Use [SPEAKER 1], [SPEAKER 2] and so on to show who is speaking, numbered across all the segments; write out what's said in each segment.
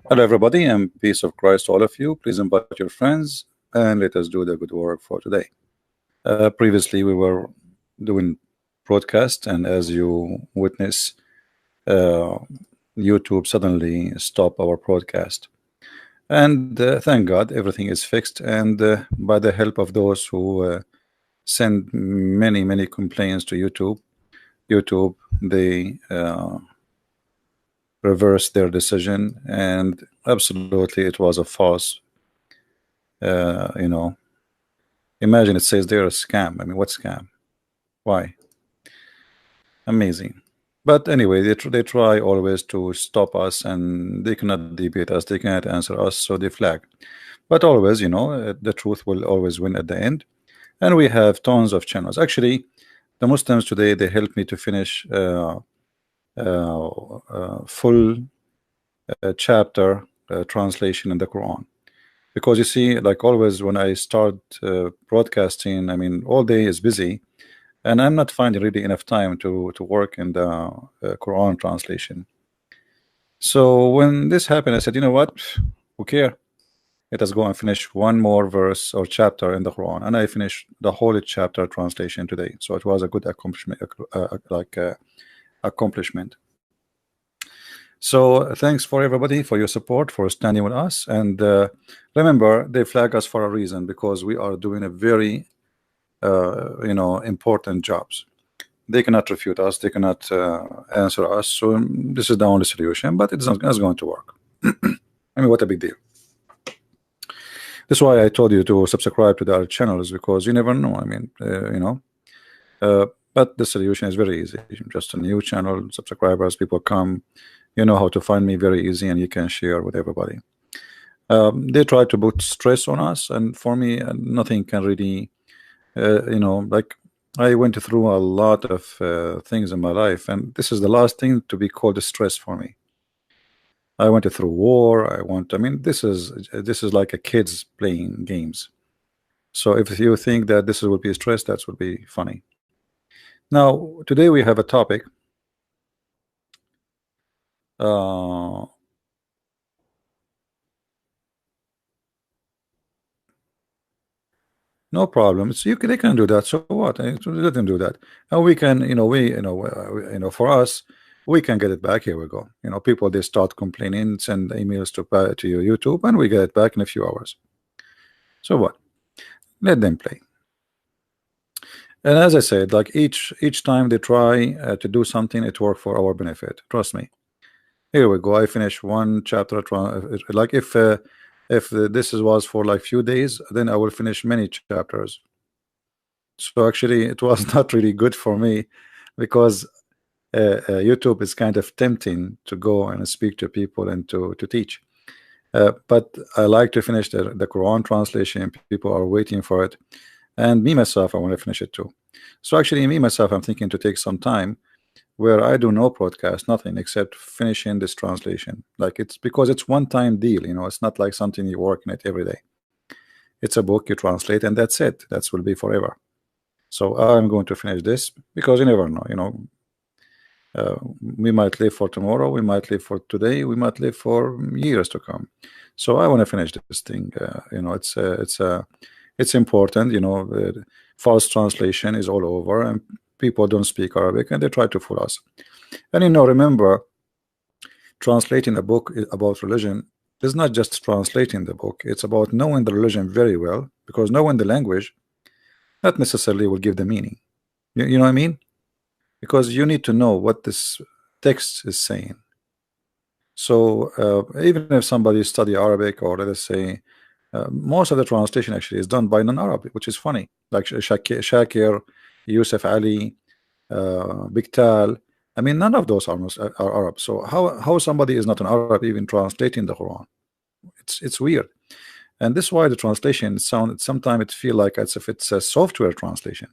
[SPEAKER 1] Hello, everybody, and peace of Christ to all of you. Please invite your friends and let us do the good work for today. Previously, we were doing broadcast, and as you witness, uh, YouTube suddenly stopped our broadcast. And thank God, everything is fixed. And by the help of those who send many complaints to YouTube, they reversed their decision, and absolutely, it was a false. You know, imagine it says they're a scam. I mean, what scam? Why? Amazing. But anyway, they try always to stop us, and they cannot debate us, they cannot answer us, so they flag. But always, the truth will always win at the end. And we have tons of channels. Actually, the Muslims today, they helped me to finish full chapter translation in the Quran. Because you see, like always, when I start broadcasting, I mean, all day is busy, and I'm not finding really enough time to work in the Quran translation. So when this happened, I said, you know what? Who care? Let us go and finish one more verse or chapter in the Quran, and I finished the whole chapter translation today. So it was a good accomplishment, accomplishment. So thanks for everybody for your support, for standing with us, and remember, they flag us for a reason, because we are doing a very important jobs. They cannot refute us, they cannot answer us, so this is the only solution, but it's not going to work. I mean, what a big deal. That's why I told you to subscribe to the other channels, because you never know. I mean, but the solution is very easy. Just a new channel, subscribers, people come, you know how to find me very easy, and you can share with everybody. They try to put stress on us, and for me, nothing can really, like I went through a lot of things in my life, and this is the last thing to be called a stress for me. I went through war. I mean, this is like a kids playing games. So if you think that this will be a stress, that would be funny. Now, today we have a topic. No problem. So they can do that. So what? Let them do that, and we can. For us, we can get it back. Here we go. People, they start complaining, send emails to your YouTube, and we get it back in a few hours. So what? Let them play. And as I said, like each time they try to do something, it works for our benefit. Trust me. Here we go. I finished one chapter. Like if this was for like few days, then I will finish many chapters. So actually, it was not really good for me, because YouTube is kind of tempting to go and speak to people and to teach. But I like to finish the Quran translation. People are waiting for it, and me myself, I want to finish it too. So actually, me myself, I'm thinking to take some time where I do no broadcast, nothing except finishing this translation. Like, it's because it's one-time deal. It's not like something you work in it every day. It's a book you translate, and that's it. That will be forever. So I'm going to finish this, because you never know. We might live for tomorrow, we might live for today, we might live for years to come. So I want to finish this thing. It's important. False translation is all over, and people don't speak Arabic, and they try to fool us. And remember, translating a book about religion is not just translating the book. It's about knowing the religion very well, because knowing the language not necessarily will give the meaning. You know what I mean? Because you need to know what this text is saying. So even if somebody study Arabic, or let us say, most of the translation actually is done by non-Arab, which is funny, like Shakir, Yusuf Ali, Biktal. I mean, none of those are Arab. So how somebody is not an Arab even translating the Quran? It's weird. And this is why the translation sometimes it feel like as if it's a software translation.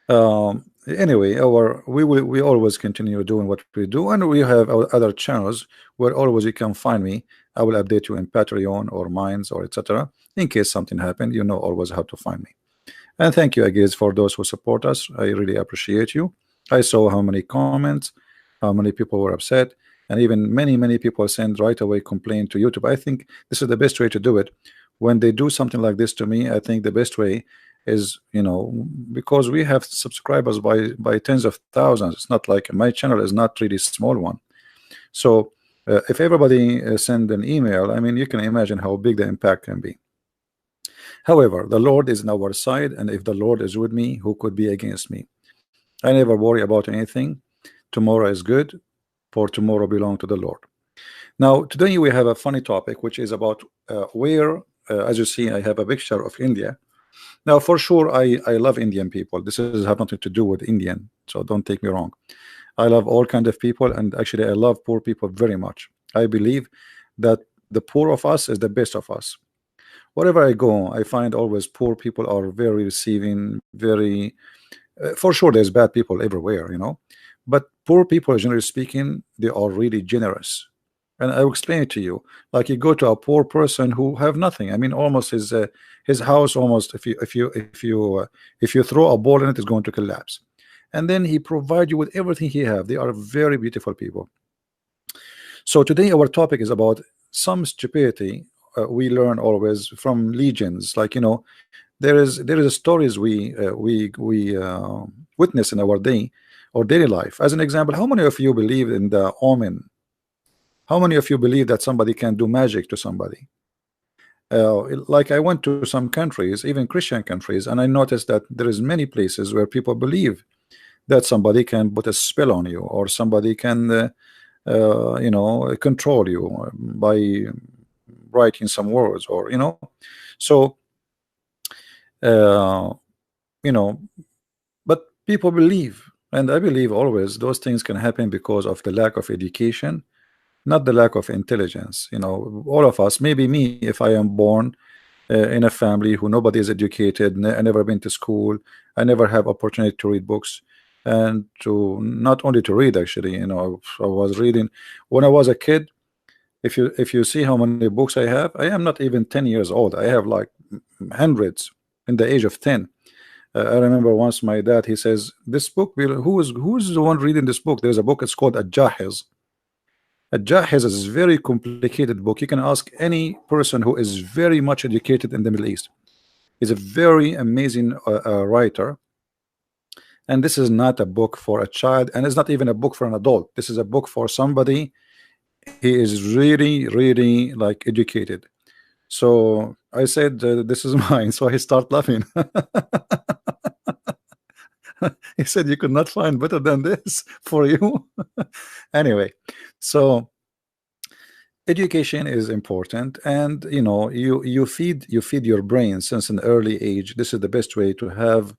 [SPEAKER 1] Anyway, we always continue doing what we do, and we have our other channels where always you can find me. I will update you in Patreon or Minds or etc. In case something happened, always how to find me. And thank you again for those who support us. I really appreciate you. I saw how many comments, how many people were upset, and even many people send right away complaint to YouTube. I think this is the best way to do it. When they do something like this to me, I think the best way is, because we have subscribers by tens of thousands. It's not like my channel is not really small one. So if everybody send an email, I mean, you can imagine how big the impact can be. However, the Lord is on our side, and if the Lord is with me, who could be against me? I never worry about anything. Tomorrow is good, for tomorrow belong to the Lord. Now, today we have a funny topic, which is about where, as you see, I have a picture of India. Now, for sure, I love Indian people. This has have nothing to do with Indian, so don't take me wrong. I love all kind of people, and actually, I love poor people very much. I believe that the poor of us is the best of us. Wherever I go, I find always poor people are very receiving, very for sure there's bad people everywhere, but poor people, generally speaking, they are really generous. And I will explain it to you. Like, you go to a poor person who have nothing. I mean, almost his house, almost, if you throw a ball in it, is going to collapse. And then he provide you with everything he have. They are very beautiful people. So today our topic is about some stupidity we learn always from legends. Like, there is stories we witness in our day or daily life. As an example, how many of you believe in the omen? How many of you believe that somebody can do magic to somebody? Like, I went to some countries, even Christian countries, and I noticed that there is many places where people believe that somebody can put a spell on you, or somebody can control you by writing some words, or so uh, you know but people believe, and I believe always those things can happen because of the lack of education, not the lack of intelligence. All of us, maybe me, if I am born in a family who nobody is educated, I never been to school, I never have opportunity to read books, and to not only to read, actually, I was reading when I was a kid. If you see how many books I have, I am not even 10 years old. I have like hundreds in the age of 10. I remember once my dad, he says, this book will, who's the one reading this book? There's a book, it's called Jahiz. Jahiz is a very complicated book. You can ask any person who is very much educated in the Middle East. He's a very amazing writer. And this is not a book for a child, and it's not even a book for an adult. This is a book for somebody he is really like educated. So I said, this is mine. So he started laughing. He said, you could not find better than this for you. Anyway, so education is important, and you feed your brain since an early age. This is the best way to have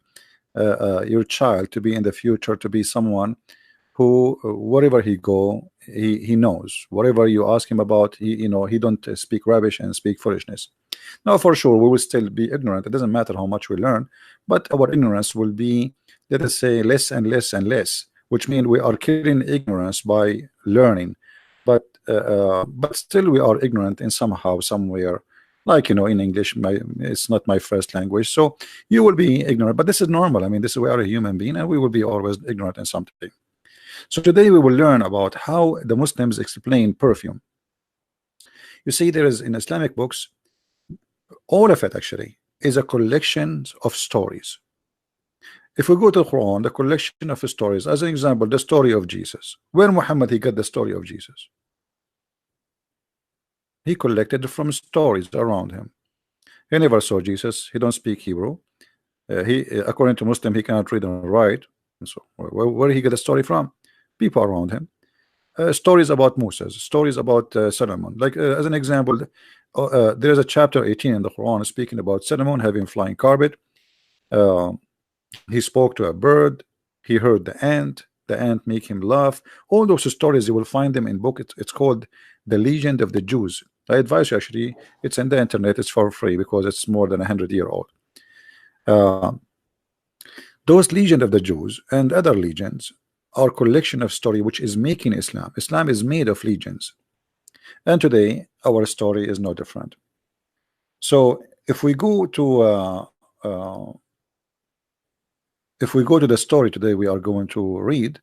[SPEAKER 1] your child to be in the future, to be someone who, wherever he go, he knows. Whatever you ask him about, he don't speak rubbish and speak foolishness. Now, for sure, we will still be ignorant. It doesn't matter how much we learn, but our ignorance will be, let us say, less and less and less, which means we are killing ignorance by learning. But still we are ignorant in somehow, somewhere. Like, in English, it's not my first language, so you will be ignorant. But this is normal. I mean, this is, we are a human being, and we will be always ignorant in something. So today we will learn about how the Muslims explain perfume. You see, there is in Islamic books, all of it actually is a collection of stories. If we go to the Quran, the collection of stories, as an example, the story of Jesus. Where Muhammad he got the story of Jesus? He collected from stories around him. He never saw Jesus. He don't speak Hebrew. He, according to Muslim, he cannot read and write. So where he get the story from? People around him. Stories about Moses, stories about Solomon. Like, as an example, there is a chapter 18 in the Quran speaking about Solomon having flying carpet. He spoke to a bird. He heard the ant. The ant make him laugh. All those stories, you will find them in book. It's called The Legend of the Jews. I advise you, actually, it's in the internet. It's for free because it's more than 100-year-old. Those legend of the Jews and other legends are collection of story which is making Islam. Islam is made of legends, and today our story is no different. So if we go to if we go to the story today we are going to read,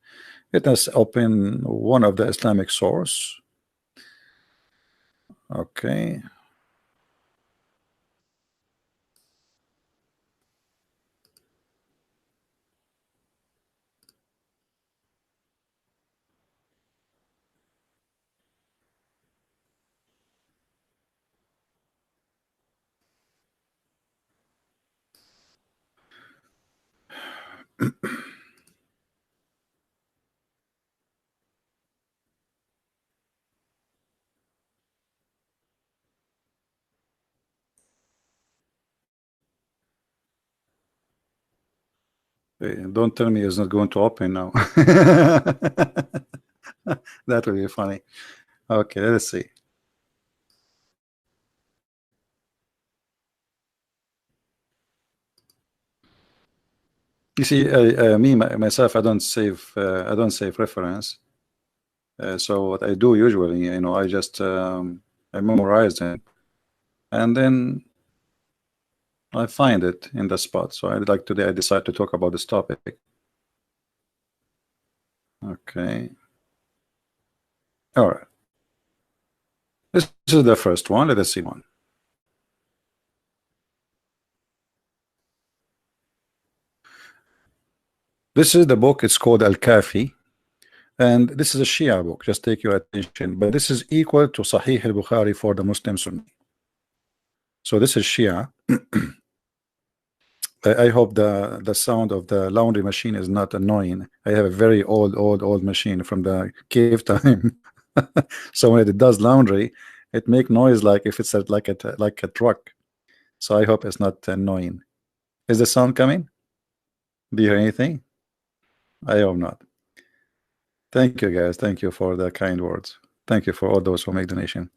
[SPEAKER 1] let us open one of the Islamic source. Okay. Don't tell me it's not going to open now. That will be funny. Okay, let's see. You see, me myself, I don't save reference. So what I do usually, I just I memorize it, and then I find it in the spot. So I like today I decide to talk about this topic. Okay. All right. This is the first one. Let us see one. This is the book. It's called Al-Kafi. And this is a Shia book. Just take your attention. But this is equal to Sahih al-Bukhari for the Muslim Sunni. So this is Shia. I hope the sound of the laundry machine is not annoying. I have a very old machine from the cave time. So when it does laundry, it make noise like if it's like a truck. So I hope it's not annoying. Is the sound coming? Do you hear anything? I hope not. Thank you, guys. Thank you for the kind words. Thank you for all those who make donation.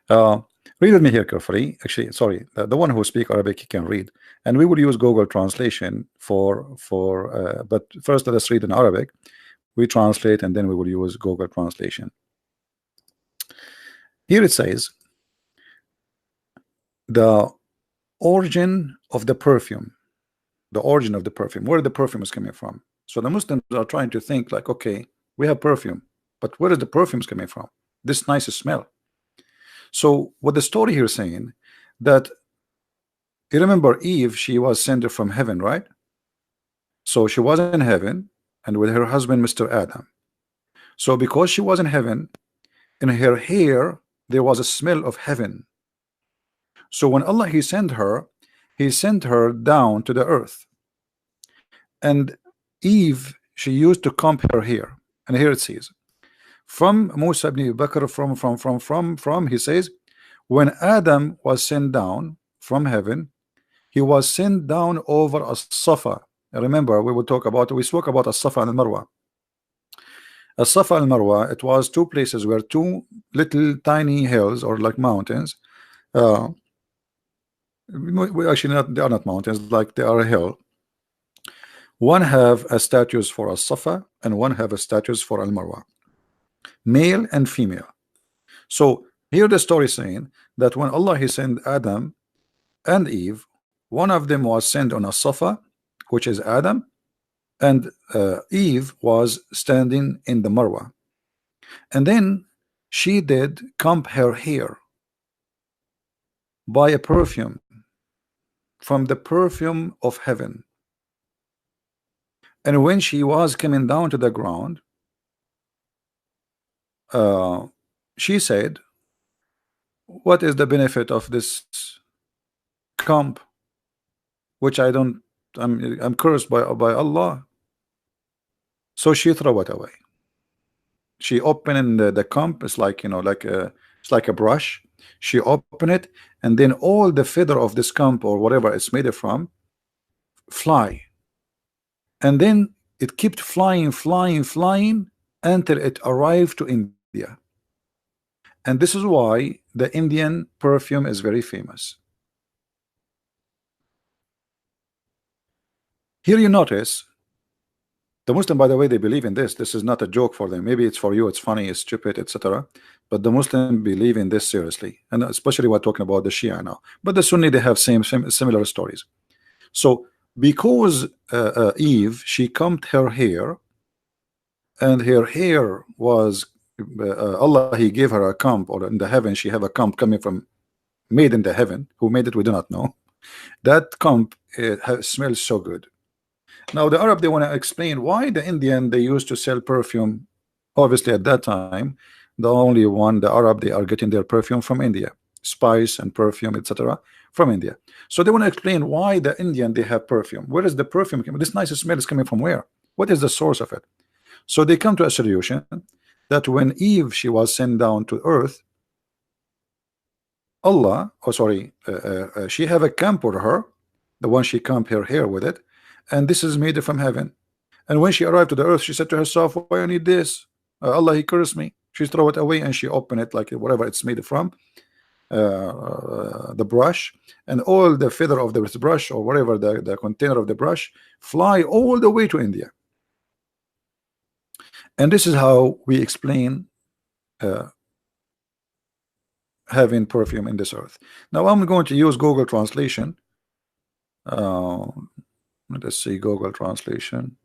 [SPEAKER 1] Read with me here carefully. Actually, sorry, the one who speak Arabic he can read, and we will use Google translation but first let us read in Arabic. We translate and then we will use Google translation. Here it says the origin of the perfume, where the perfume is coming from. So the Muslims are trying to think like, okay, we have perfume, but where is the perfumes coming from? This nice smell. So what the story here is saying, that you remember Eve, she was sent from heaven, right? So she was in heaven and with her husband Mr. Adam. So because she was in heaven, in her hair there was a smell of heaven. So when Allah he sent her down to the earth, and Eve, she used to comb her hair. And here it says from Musa ibn Bakr, from he says, when Adam was sent down from heaven, he was sent down over a Safa. Remember, we spoke about a Safa and Marwa. A Safa and Marwa, it was two places where two little tiny hills or like mountains. Actually, they are not mountains, like they are a hill. One have a statues for a Safa and one have a statues for Al Marwa, male and female. So here the story saying that when Allah he sent Adam and Eve, one of them was sent on a Safa, which is Adam, and Eve was standing in the Marwa, and then she did comb her hair by a perfume from the perfume of heaven. And when she was coming down to the ground, she said, what is the benefit of this comb, which I'm cursed by Allah? So she threw it away. She opened the comb. It's like it's like a brush. She opened it, and then all the feather of this comb or whatever it's made from fly, and then it kept flying until it arrived to India. And this is why the Indian perfume is very famous. Here you notice the Muslim, by the way, they believe in this. This is not a joke for them. Maybe it's for you, it's funny, it's stupid, etc. But the Muslim believe in this seriously, and especially we're talking about the Shia now. But the Sunni, they have similar stories. So because Eve, she combed her hair, and her hair was Allah, He gave her a comb, or in the heaven she have a comb coming from, made in the heaven. Who made it, we do not know. That comb smells so good. Now the Arab, they want to explain why the Indian, they used to sell perfume. Obviously at that time, the only one, the Arab, they are getting their perfume from India, spice and perfume, etc., from India. So they want to explain why the Indian, they have perfume. Where is the perfume coming? This nice smell is coming from where? What is the source of it? So they come to a solution that when Eve, she was sent down to earth, Allah, oh sorry, she have a comb for her, the one she comb her hair with it, and this is made from heaven. And when she arrived to the earth, she said to herself, why I need this? Allah, He cursed me. She throw it away and she open it, like whatever it's made from, the brush, and all the feather of the brush, or whatever the container of the brush, fly all the way to India. And this is how we explain having perfume in this earth. Now I'm going to use Google translation. Let's see, Google translation.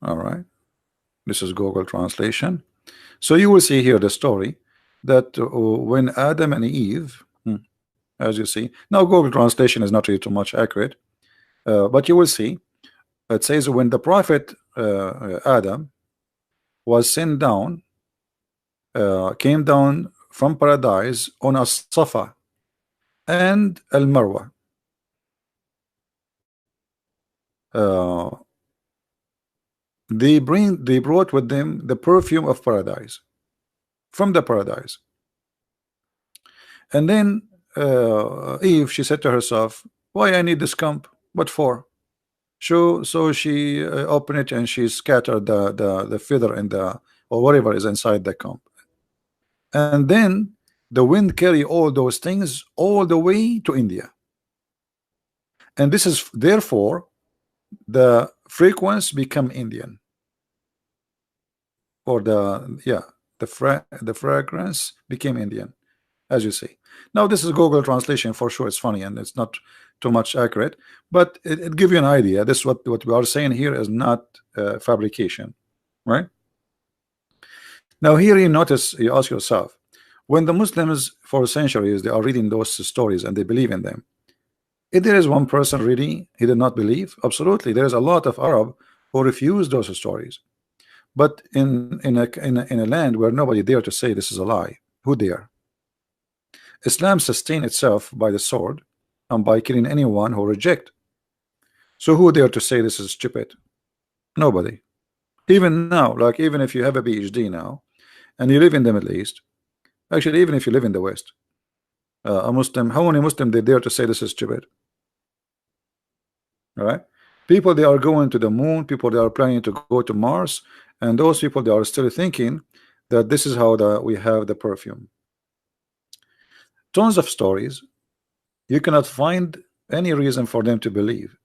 [SPEAKER 1] All right, this is Google translation. So you will see here the story that when Adam and Eve, as you see, now Google translation is not really too much accurate, but you will see it says when the prophet Adam was sent down, came down from paradise on a Safa and Al Marwa. They brought with them the perfume of paradise from the paradise. And then Eve, she said to herself, why I need this comb? What for? So she opened it and she scattered the feather and the, or whatever is inside the comb. And then the wind carry all those things all the way to India. And this is therefore the frequency become Indian, or the fragrance became Indian, as you see. Now this is Google translation, for sure it's funny and it's not too much accurate, but it gives you an idea. This what we are saying here is not fabrication, right? Now here you notice, you ask yourself, when the Muslims for centuries they are reading those stories and they believe in them, if there is one person really he did not believe, absolutely there is a lot of Arab who refuse those stories. But in a land where nobody dare to say this is a lie, who dare? Islam sustains itself by the sword and by killing anyone who reject. So who dare to say this is stupid? Nobody. Even now, like even if you have a PhD now and you live in the Middle East, actually even if you live in the West, a Muslim, how many Muslim they dare to say this is stupid? All right, people they are going to the moon, people they are planning to go to Mars, and those people they are still thinking that this is how we have the perfume. Tons of stories, you cannot find any reason for them to believe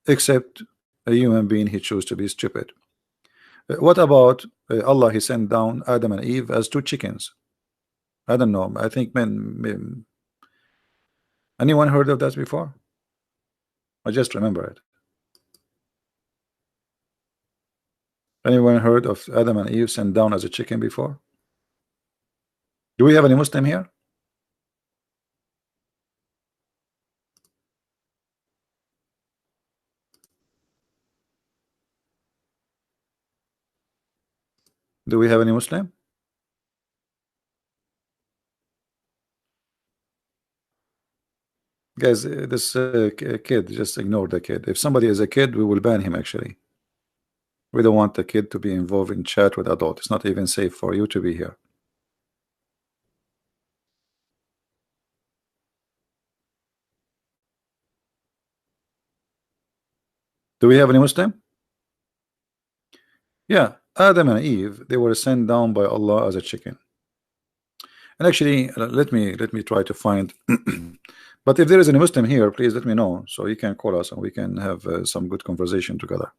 [SPEAKER 1] except a human being he chose to be stupid. What about Allah? He sent down Adam and Eve as two chickens. I don't know, I think men anyone heard of that before? I just remember it. Anyone heard of Adam and Eve sent down as a chicken before? Do we have any Muslim here? Do we have any Muslim? Guys, this kid, just ignore the kid. If somebody is a kid, we will ban him actually. We don't want the kid to be involved in chat with adult. It's not even safe for you to be here. Do we have any Muslim? Yeah, Adam and Eve, they were sent down by Allah as a chicken. And actually, let me try to find. But if there is any Muslim here, please let me know so you can call us and we can have some good conversation together.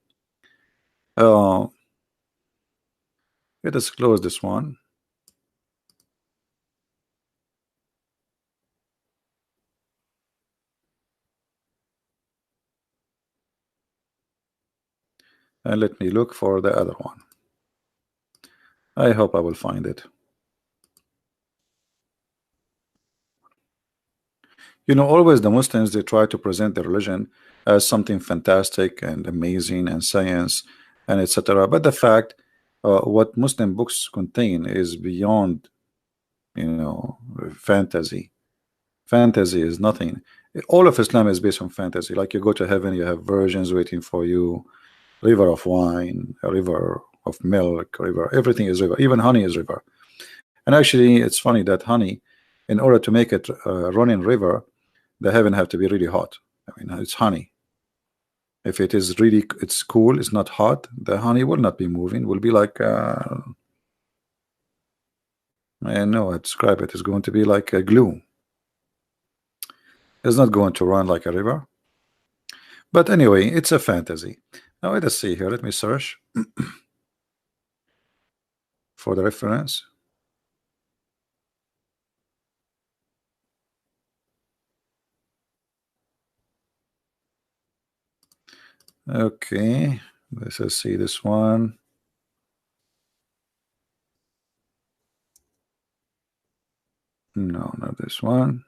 [SPEAKER 1] Let us close this one. And let me look for the other one. I hope I will find it. You know, always the Muslims, they try to present their religion as something fantastic and amazing and science and etc. But the fact, what Muslim books contain is beyond, you know, fantasy. Fantasy is nothing. All of Islam is based on fantasy. Like you go to heaven, you have virgins waiting for you, river of wine, a river of milk, river. Everything is river. Even honey is river. And actually, it's funny that honey, in order to make it running river, the heaven have to be really hot. I mean, it's honey. If it is really, it's cool, it's not hot, the honey will not be moving. Will be like, I know I describe it. It's going to be like a glue. It's not going to run like a river. But anyway, it's a fantasy. Now let us see here. Let me search for the reference. Okay, let's see this one. No, not this one.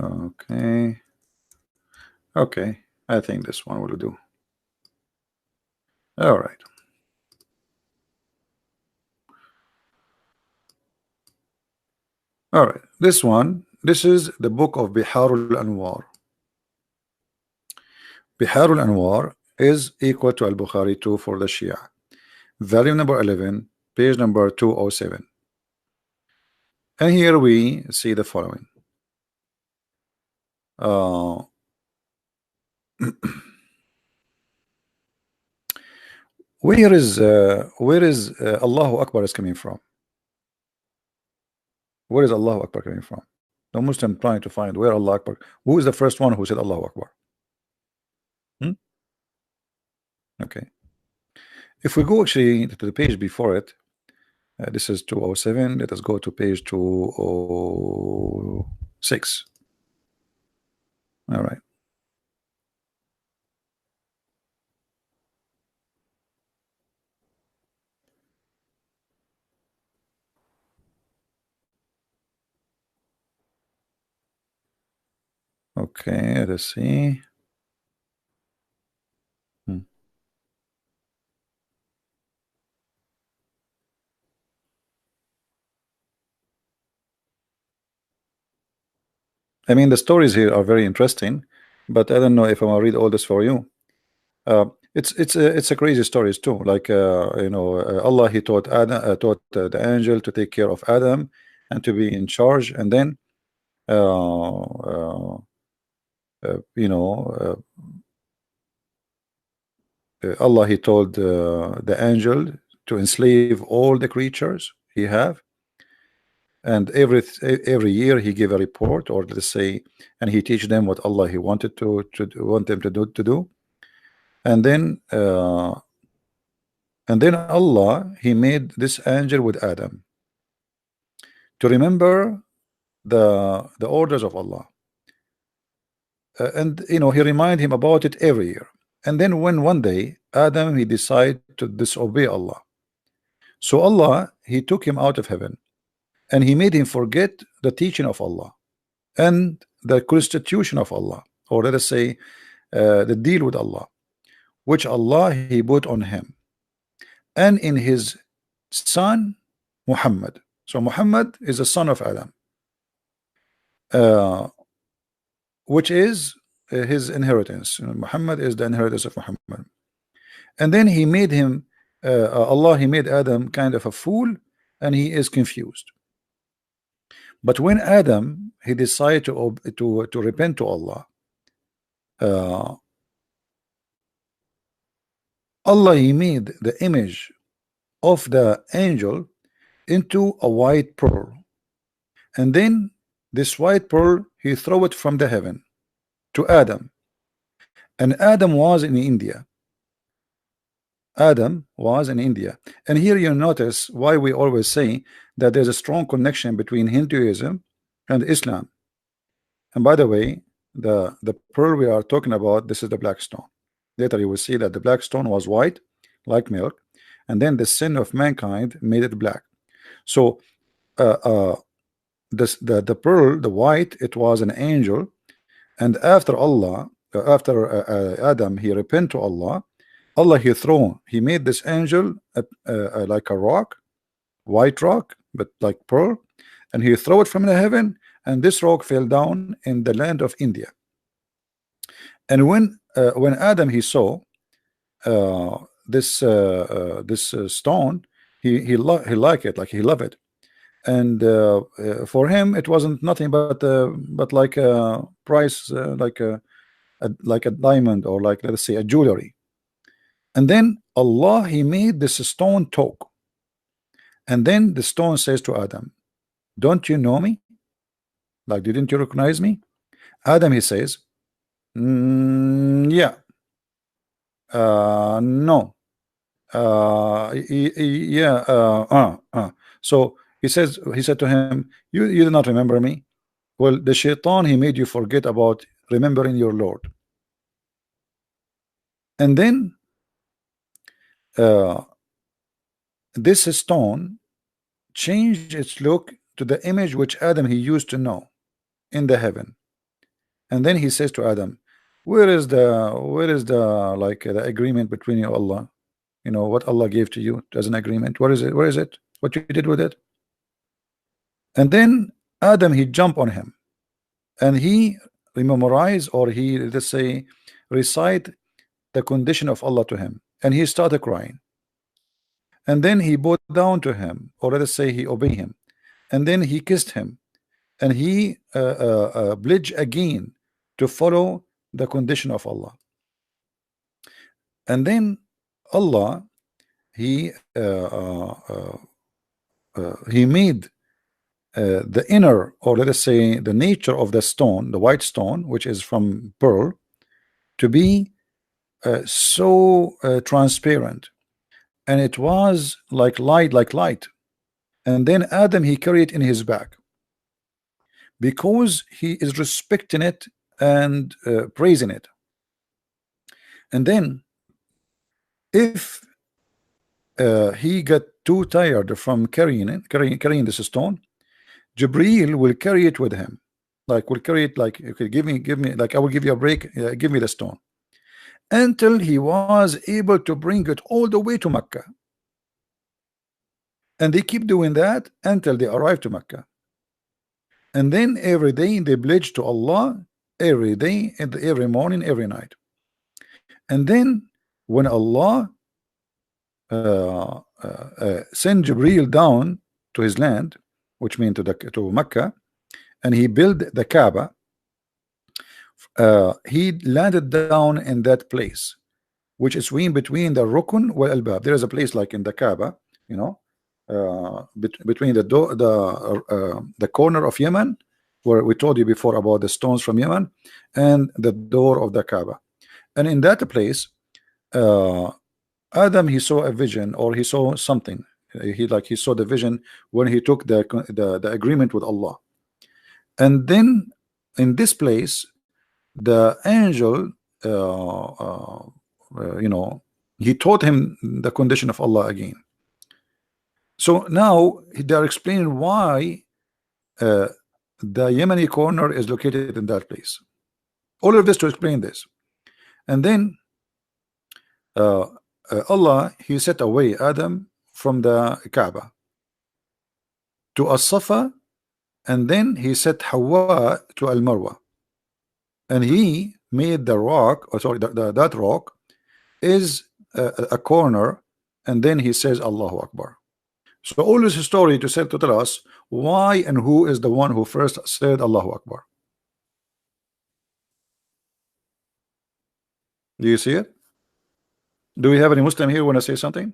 [SPEAKER 1] Okay. Okay, I think this one will do. All right. All right. This one, this is the book of Biharul Anwar. Biharul Anwar is equal to Al-Bukhari 2 for the Shia. Volume number 11, page number 207. And here we see the following. Where is Allahu Akbar is coming from? Where is Allahu Akbar coming from? The Muslim trying to find where Allah Akbar. Who is the first one who said Allahu Akbar? Okay. If we go actually to the page before it, this is 207. Let us go to page 206. All right. Okay, let's see. I mean, the stories here are very interesting, but I don't know if I'm gonna read all this for you. It's a crazy stories too. Like you know, Allah he taught Adam, taught the angel to take care of Adam and to be in charge, and then you know, Allah he told the angel to enslave all the creatures he have, and every year he gave a report, or let's say, and he teach them what Allah he wanted to want them to do, and then Allah he made this angel with Adam to remember the orders of Allah, and you know he remind him about it every year. And then when one day Adam he decided to disobey Allah, so Allah he took him out of heaven and he made him forget the teaching of Allah and the constitution of Allah, or let us say the deal with Allah, which Allah he put on him and in his son Muhammad. So Muhammad is the son of Adam, which is his inheritance. Muhammad is the inheritance of Muhammad. And then he made him Allah he made Adam kind of a fool, and he is confused. But when Adam he decided to repent to Allah, Allah he made the image of the angel into a white pearl, and then this white pearl he threw it from the heaven to Adam, and Adam was in India. Adam was in India. And here you notice why we always say that there's a strong connection between Hinduism and Islam. And by the way, the pearl we are talking about, this is the black stone. Later you will see that the black stone was white like milk, and then the sin of mankind made it black. So uh, uh, the pearl, the white, it was an angel, and after Allah, after Adam, he repent to Allah. Allah he made this angel like a rock, white rock, but like pearl, and he throw it from the heaven, and this rock fell down in the land of India. And when Adam he saw this stone, he liked it, like he loved it, and for him it wasn't nothing but like a price, like a diamond, or like, let's say, a jewelry. And then Allah he made this stone talk, and then the stone says to Adam, don't you know me? Like, didn't you recognize me? Adam he says, yeah, no, yeah, so he said to him, you do not remember me. Well, the shaitan he made you forget about remembering your Lord. And then this stone changed its look to the image which Adam he used to know in the heaven. And then he says to Adam, where is the like the agreement between you, Allah? You know what Allah gave to you as an agreement? Where is it? Where is it? What you did with it? And then Adam he jumped on him, and he memorize, or he, let's say, recite the condition of Allah to him, and he started crying. And then he bowed down to him, or let us say he obeyed him, and then he kissed him, and he pledged again to follow the condition of Allah. And then Allah he made the inner, or let us say the nature of the stone, the white stone, which is from pearl, to be so transparent, and it was like light. And then Adam he carried it in his back, because he is respecting it and praising it. And then if he got too tired from carrying this stone, Jibril will carry it with him, like will carry it, like, okay, give me, like, I will give you a break, give me the stone, until he was able to bring it all the way to Mecca. And they keep doing that until they arrive to Mecca. And then every day they pledge to Allah, every day and every morning, every night. And then when Allah send Jibril down to his land, which means to Mecca, and he built the Kaaba, he landed down in that place, which is between the Rukun wal Albab. There is a place like in the Kaaba, you know, between the door, the corner of Yemen, where we told you before about the stones from Yemen, and the door of the Kaaba. And in that place, Adam he saw a vision, or he saw something. He saw the vision when he took the agreement with Allah. And then in this place, the angel you know, he taught him the condition of Allah again. So now they are explaining why the Yemeni corner is located in that place. All of this to explain this. And then Allah he set away Adam from the Kaaba to As-Safa, and then he set Hawa to Al-Marwa, and he made the rock, or sorry, that rock is a corner, and then he says Allahu Akbar. So all this story to tell us why and who is the one who first said Allahu Akbar. Do you see it? Do we have any Muslim here want to say something?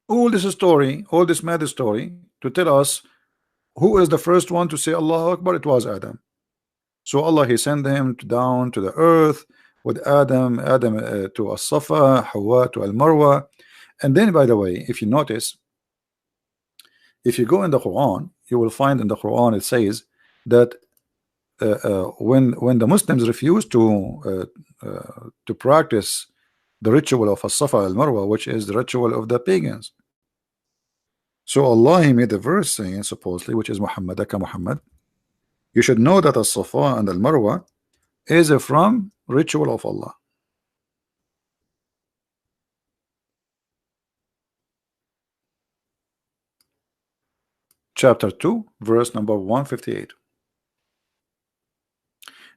[SPEAKER 1] All this story, all this mad story to tell us who is the first one to say Allahu Akbar. It was Adam. So Allah he sent him down to the earth with Adam to As-Safa, Hawa to Al-Marwa. And then, by the way, if you notice, if you go in the Quran, you will find in the Quran it says that when the Muslims refuse to practice the ritual of As-Safa al-Marwa, which is the ritual of the pagans. So Allah, He made a verse saying, supposedly, which is Muhammadaka Muhammad, you should know that As-Safa and al-Marwa is from ritual of Allah. Chapter 2, verse number 158.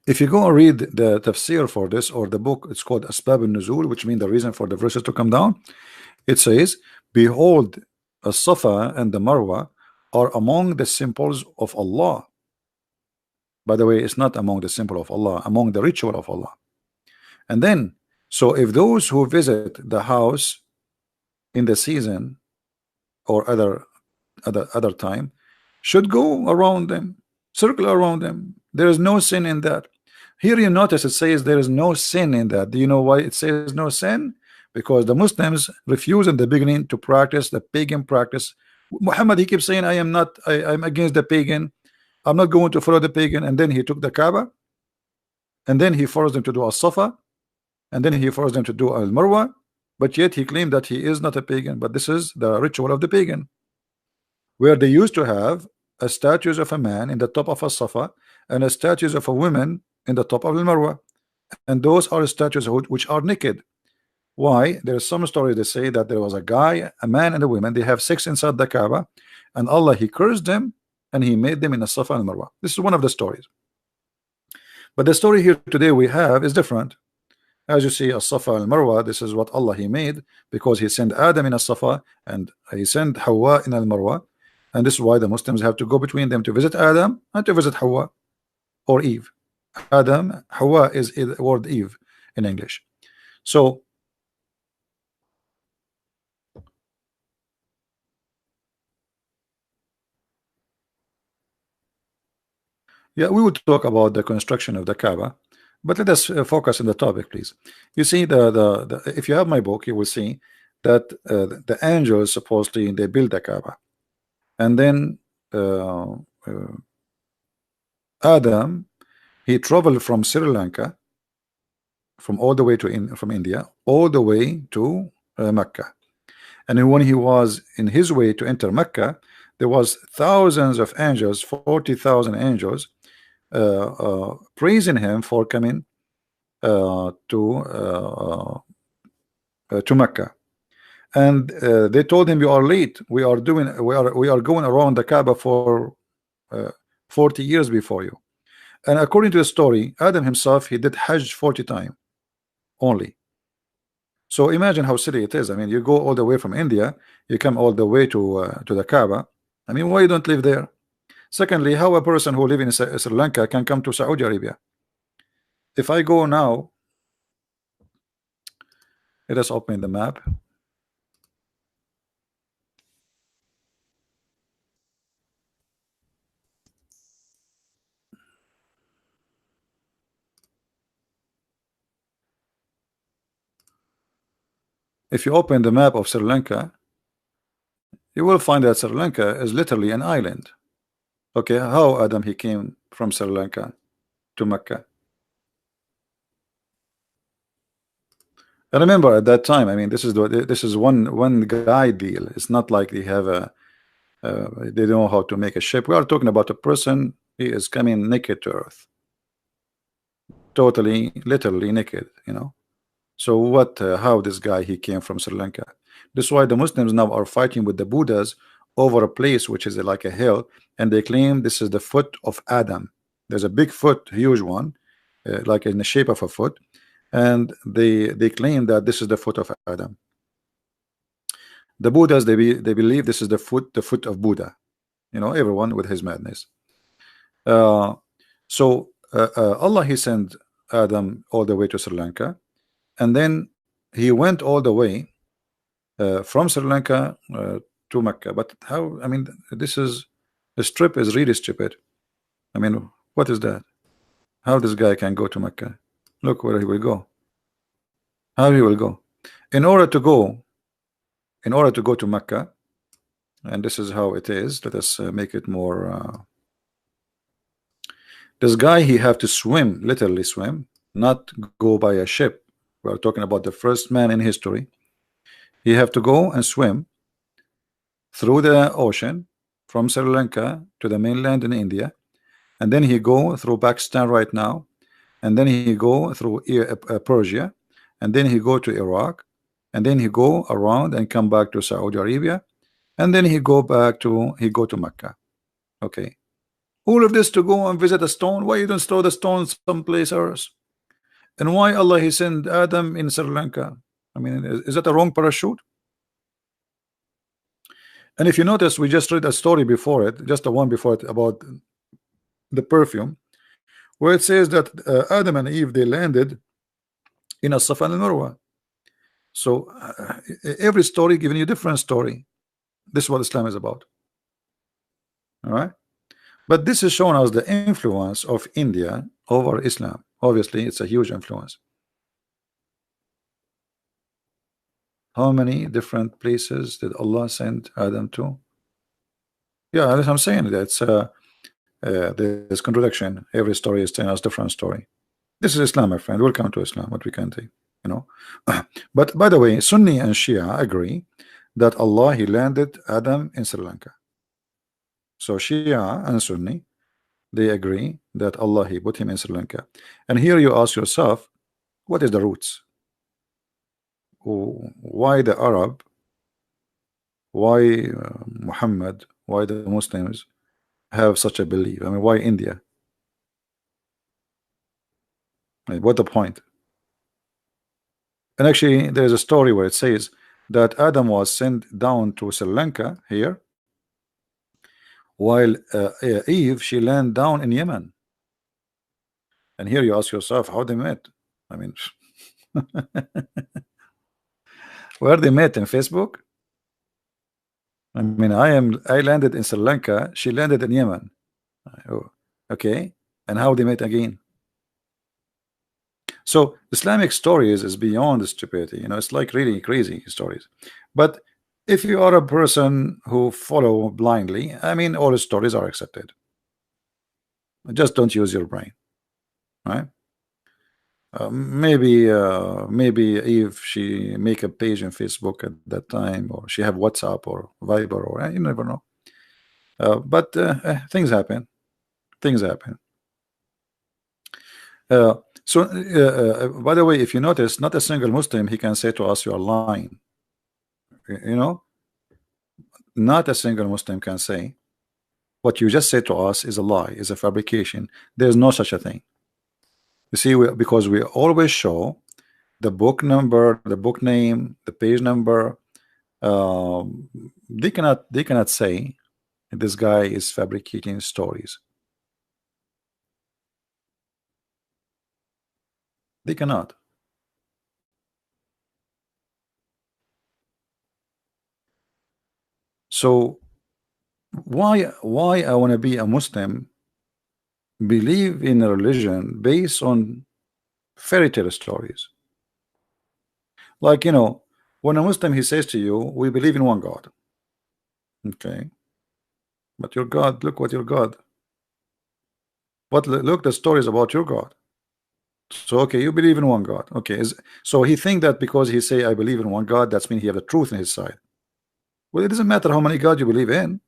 [SPEAKER 1] If you go and read the tafsir for this, or the book, it's called Asbab al-Nuzul, which means the reason for the verses to come down. It says, behold, As-Safa and the Marwa are among the symbols of Allah. By the way, it's not among the symbol of Allah, among the ritual of Allah. And then, so if those who visit the house in the season or other time should go around them, circle around them, there is no sin in that. Here you notice it says there is no sin in that. Do you know why it says no sin? Because the Muslims refuse in the beginning to practice the pagan practice. Muhammad, he keeps saying, I'm against the pagan, I'm not going to follow the pagan. And then he took the Kaaba, and then he forced them to do As-Safa, and then he forced them to do Al-Marwa, but yet he claimed that he is not a pagan. But this is the ritual of the pagan, where they used to have a statues of a man in the top of As-Safa and a statues of a woman in the top of Al-Marwa, and those are statues which are naked. Why? There is some story they say that there was a guy, a man and a woman, they have sex inside the Kaaba, and Allah, He cursed them and He made them in As-Safa and Marwa. This is one of the stories. But the story here today we have is different. As you see, As-Safa and Marwa, this is what Allah He made, because He sent Adam in As-Safa and He sent Hawa in Al-Marwa, and this is why the Muslims have to go between them to visit Adam and to visit Hawa or Eve. Adam, Hawa is the word Eve in English. So yeah, we would talk about the construction of the Kaaba, but let us focus on the topic, please. You see, if you have my book, you will see that the angels supposedly they build the Kaaba, and then Adam, he traveled from Sri Lanka, from all the way to from India, all the way to Mecca. And when he was in his way to enter Mecca, there was thousands of angels, 40,000 angels, praising him for coming to Mecca. And they told him, you are late. We are going around the Kaaba for 40 years before you. And according to the story, Adam himself, he did Hajj 40 times only. So imagine how silly it is. I mean, you go all the way from India, you come all the way to the Kaaba. I mean, why you don't live there? Secondly, how a person who live in Sri Lanka can come to Saudi Arabia? If I go now, let us open the map. If you open the map of Sri Lanka, you will find that Sri Lanka is literally an island. Okay, how Adam he came from Sri Lanka to Mecca? I remember at that time, I mean, this is one guy deal. It's not like they have a they know how to make a ship. We are talking about a person. He is coming naked to earth, totally, literally naked. You know. So what? How this guy he came from Sri Lanka? This is why the Muslims now are fighting with the Buddhas over a place which is like a hill, and they claim this is the foot of Adam. There's a big foot, huge one, like in the shape of a foot, and they claim that this is the foot of Adam. The Buddhas they believe this is the foot of Buddha. You know, everyone with his madness. So Allah he sent Adam all the way to Sri Lanka, and then he went all the way from Sri Lanka to Mecca. But how? I mean, this trip is really stupid. I mean, what is that? How this guy can go to Mecca? Look where he will go. How he will go? In order to go to Mecca, and this is how it is. Let us make it more This guy, he have to swim, literally swim, not go by a ship. We are talking about the first man in history. He have to go and swim through the ocean from Sri Lanka to the mainland in India, and then he go through Pakistan right now, and then he go through Persia, and then he go to Iraq, and then he go around and come back to Saudi Arabia, and then he go to Mecca. Okay, all of this to go and visit a stone. Why you don't throw the stone someplace else? And why Allah he sent Adam in Sri Lanka? I mean, is that a wrong parachute? And if you notice, we just read a story before it, just the one before it, about the perfume, where it says that Adam and Eve, they landed in a Safa and Marwa. So every story giving you a different story. This is what Islam is about. All right, but this is showing us the influence of India over Islam. Obviously, it's a huge influence. How many different places did Allah send Adam to? Yeah, as I'm saying, that's there's contradiction. Every story is telling us different story. This is Islam, my friend. Welcome to Islam. What we can do, you know. But by the way, Sunni and Shia agree that Allah he landed Adam in Sri Lanka. So Shia and Sunni, they agree that Allah he put him in Sri Lanka. And here you ask yourself, what is the roots? Why the Arab? Why Muhammad? Why the Muslims have such a belief? I mean, why India? What the point? And actually, there's a story where it says that Adam was sent down to Sri Lanka here, while Eve she landed down in Yemen. And here you ask yourself how they met. I mean, where they met in Facebook? I mean, I landed in Sri Lanka. She landed in Yemen. Oh, okay, and how they met again? So Islamic stories is beyond stupidity. You know, it's like really crazy stories. But if you are a person who follow blindly, I mean, all the stories are accepted. Just don't use your brain, right? Maybe if she make a page in Facebook at that time, or she have WhatsApp or Viber, or you never know. But things happen. Things happen. So by the way, if you notice, not a single Muslim he can say to us you are lying. You know, not a single Muslim can say what you just said to us is a lie, is a fabrication. There's no such a thing. You see, because we always show the book number, the book name, the page number. They cannot say this guy is fabricating stories. They cannot. So why I want to be a Muslim, believe in a religion based on fairy tale stories? Like, you know, when a Muslim he says to you, we believe in one God. Okay, but your God, look what your God. What look the stories about your God. So okay, you believe in one God. Okay, so he think that because he say I believe in one God, that's mean he have the truth in his side. Well, it doesn't matter how many God you believe in.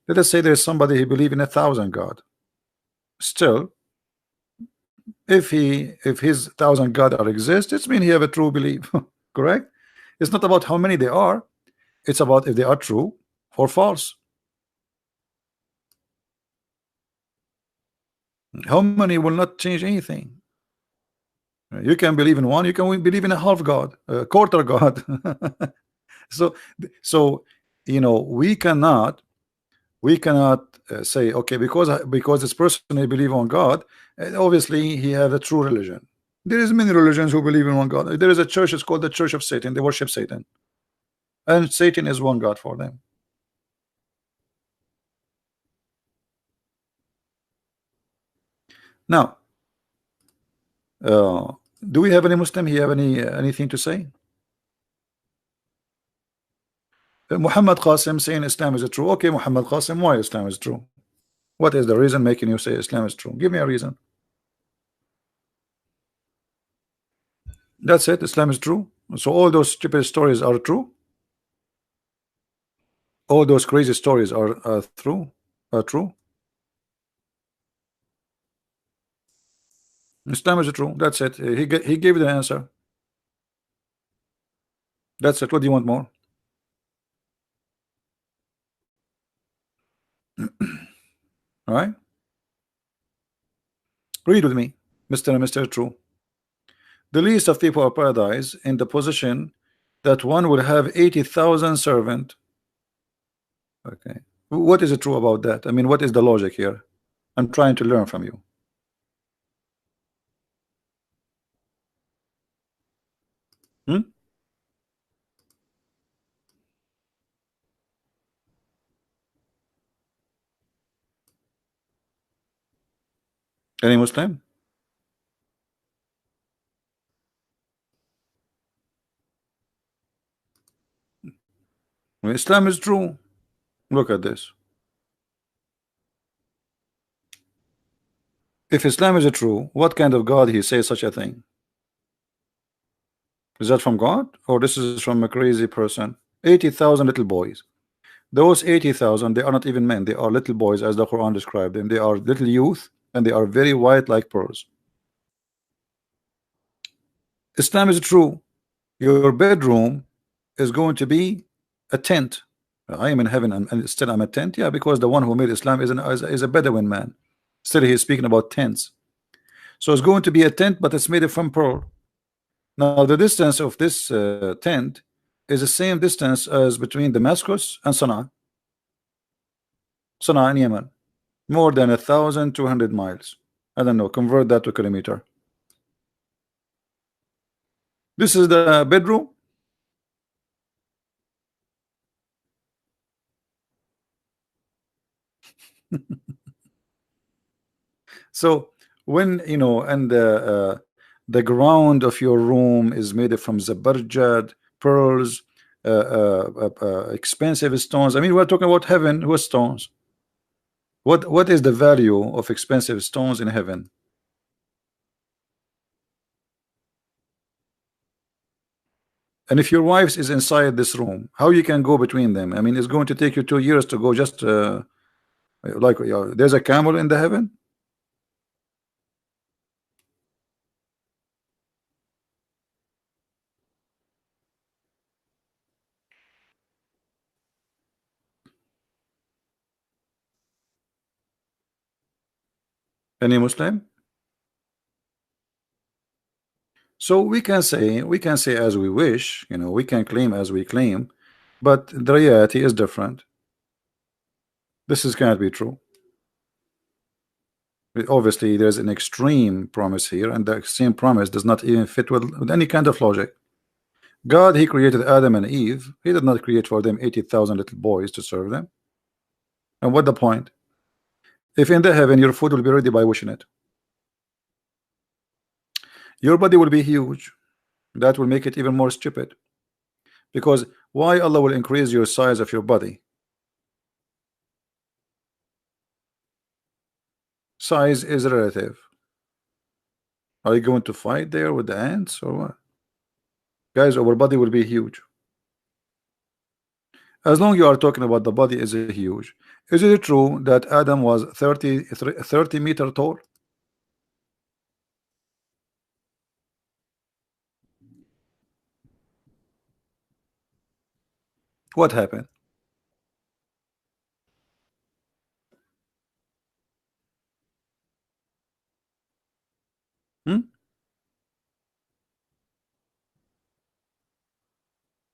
[SPEAKER 1] Let us say there's somebody who believe in 1,000 God. Still, if his 1,000 God are exist, it's mean he have a true belief. Correct? It's not about how many they are. It's about if they are true or false. How many will not change anything. You can believe in one, you can believe in a half God, a quarter God. so you know, we cannot say okay, because this person they believe on God, obviously he have a true religion. There is many religions who believe in one God. There is a church, it's called the Church of Satan. They worship Satan, and Satan is one God for them. Now, do we have any Muslim? He have anything to say? Muhammad Qasim saying Islam is true. Okay, Muhammad Qasim, why Islam is true? What is the reason making you say Islam is true? Give me a reason. That's it. Islam is true. So all those stupid stories are true. All those crazy stories are true. Are true. Islam is true. That's it. He gave the answer. That's it. What do you want more? All right. Read with me, Mr. and Mr. True. The least of people of paradise in the position that one will have 80,000 servant. Okay. What is it true about that? I mean, what is the logic here? I'm trying to learn from you. Hmm? Any Muslim? Islam is true. Look at this. If Islam is true, what kind of God he says such a thing? Is that from God or this is from a crazy person? 80,000 little boys. Those 80,000, they are not even men. They are little boys, as the Quran described them. They are little youth, and they are very white like pearls. Islam is true. Your bedroom is going to be a tent. I am in heaven, and still I'm a tent. Yeah, because the one who made Islam is a Bedouin man. Still, he is speaking about tents. So it's going to be a tent, but it's made from pearl. Now, the distance of this tent is the same distance as between Damascus and Sana'a. Sana'a in Yemen. More than 1,200 miles. I don't know, convert that to kilometer. This is the bedroom. So when you know, and the ground of your room is made from zabarjad, pearls, expensive stones. I mean, we're talking about heaven with stones. What is the value of expensive stones in heaven? And if your wife is inside this room, how you can go between them? I mean, it's going to take you 2 years to go just like there's a camel in the heaven. Any Muslim? So we can say as we wish, we can claim as we claim, but the reality is different. This is cannot be true. Obviously, there's an extreme promise here, and the extreme promise does not even fit with any kind of logic. God, He created Adam and Eve. He did not create for them 80,000 little boys to serve them. And what the point? If in the heaven your food will be ready by wishing it, your body will be huge. That will make it even more stupid. Because why Allah will increase your size of your body? Size is relative. Are you going to fight there with the ants or what? Guys, our body will be huge. As long you are talking about the body is huge. Is it true that Adam was 30 meter tall? What happened?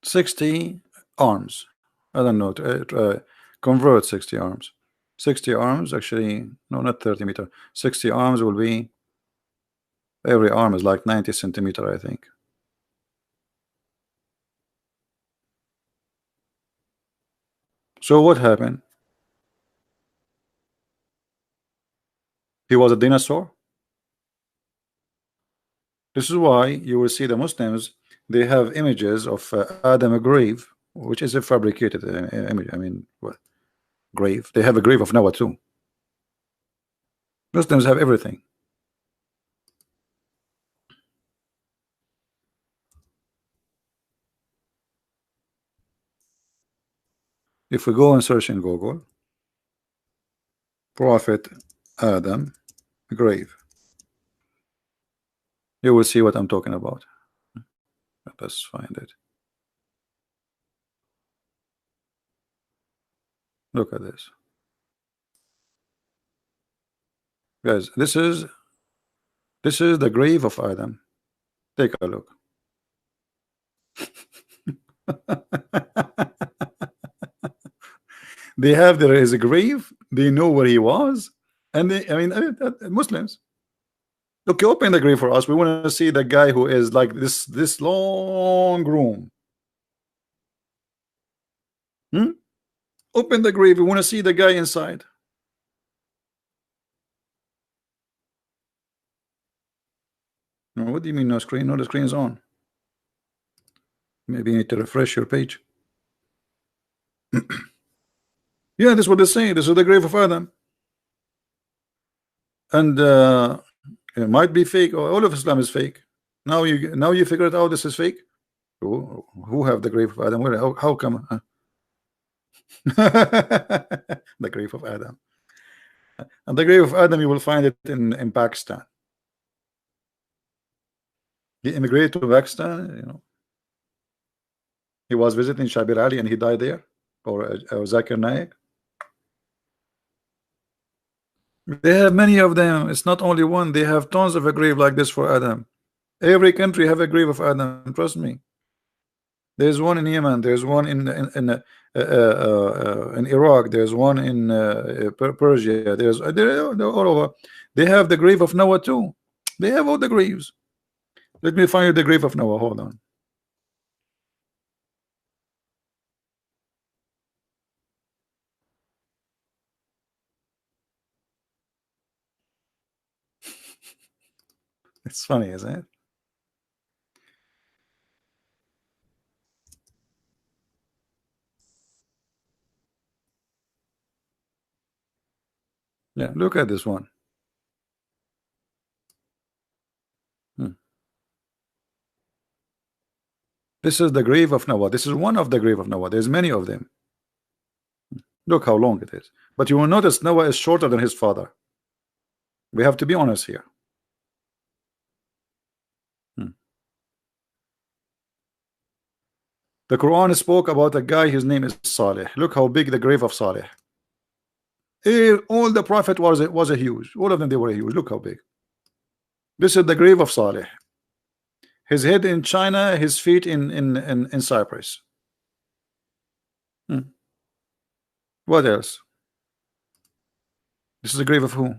[SPEAKER 1] 60 arms. I don't know. Convert 60 arms. 60 arms actually, no, not 30 meter. 60 arms will be, every arm is like 90 centimeter, I think. So what happened? He was a dinosaur. This is why you will see the Muslims, they have images of Adam grave, which is a fabricated image. I mean, what grave? They have a grave of Noah too. Muslims have everything. If we go and search in Google, Prophet Adam grave, you will see what I'm talking about. Let's find it. Look at this, guys. This is the grave of Adam. Take a look. They have there is a grave. They know where he was, and they, Muslims. Okay, open the grave for us. We want to see the guy who is like this long room. Hmm? Open the grave. We want to see the guy inside. What do you mean no screen? No, the screen is on. Maybe you need to refresh your page. Yeah, this is what they're saying. This is the grave of Adam. And it might be fake. All of Islam is fake. Now you figure it out. This is fake. Who have the grave of Adam? Where? How come? The grave of Adam. And the grave of Adam, you will find it in Pakistan. He immigrated to Pakistan. He was visiting Shabir Ali and he died there, or Zakir Naik. They have many of them. It's not only one. They have tons of a grave like this for Adam. Every country have a grave of Adam. Trust me. There's one in Yemen. There's one in Iraq. There's one in Persia. They're all over. They have the grave of Noah too. They have all the graves. Let me find you the grave of Noah. Hold on. It's funny, isn't it? Yeah, look at this one. This is the grave of Noah. This is one of the grave of Noah. There's many of them. Look how long it is. But you will notice Noah is shorter than his father. We have to be honest here. The Quran spoke about a guy, his name is Saleh. Look how big the grave of Saleh. All the prophet was a huge. All of them, they were huge. Look how big. This is the grave of Saleh. His head in China, his feet in Cyprus. What else? This is the grave of who?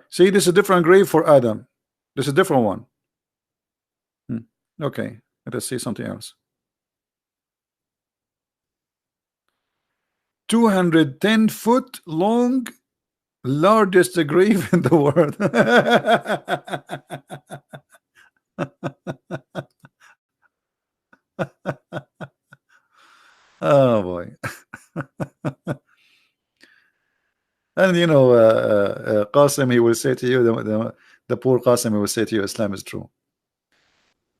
[SPEAKER 1] See, this is a different grave for Adam. This is a different one. Okay, let us see something else. 210-foot long, largest grave in the world. Oh boy. And Qasim, he will say to you, the poor Qasim, he will say to you, Islam is true.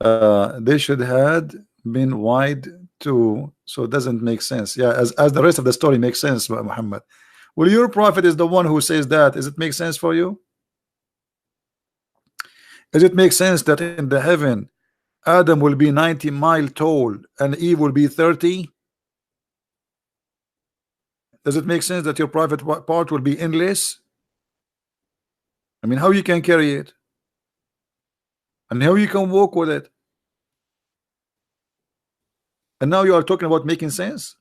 [SPEAKER 1] They should had been wide too, so it doesn't make sense. Yeah, as the rest of the story makes sense, Muhammad. Well, your prophet is the one who says that. Does it make sense for you? Does it make sense that in the heaven Adam will be 90 miles tall and Eve will be 30? Does it make sense that your private part will be endless? I mean, how you can carry it? And how you can walk with it? And now you are talking about making sense?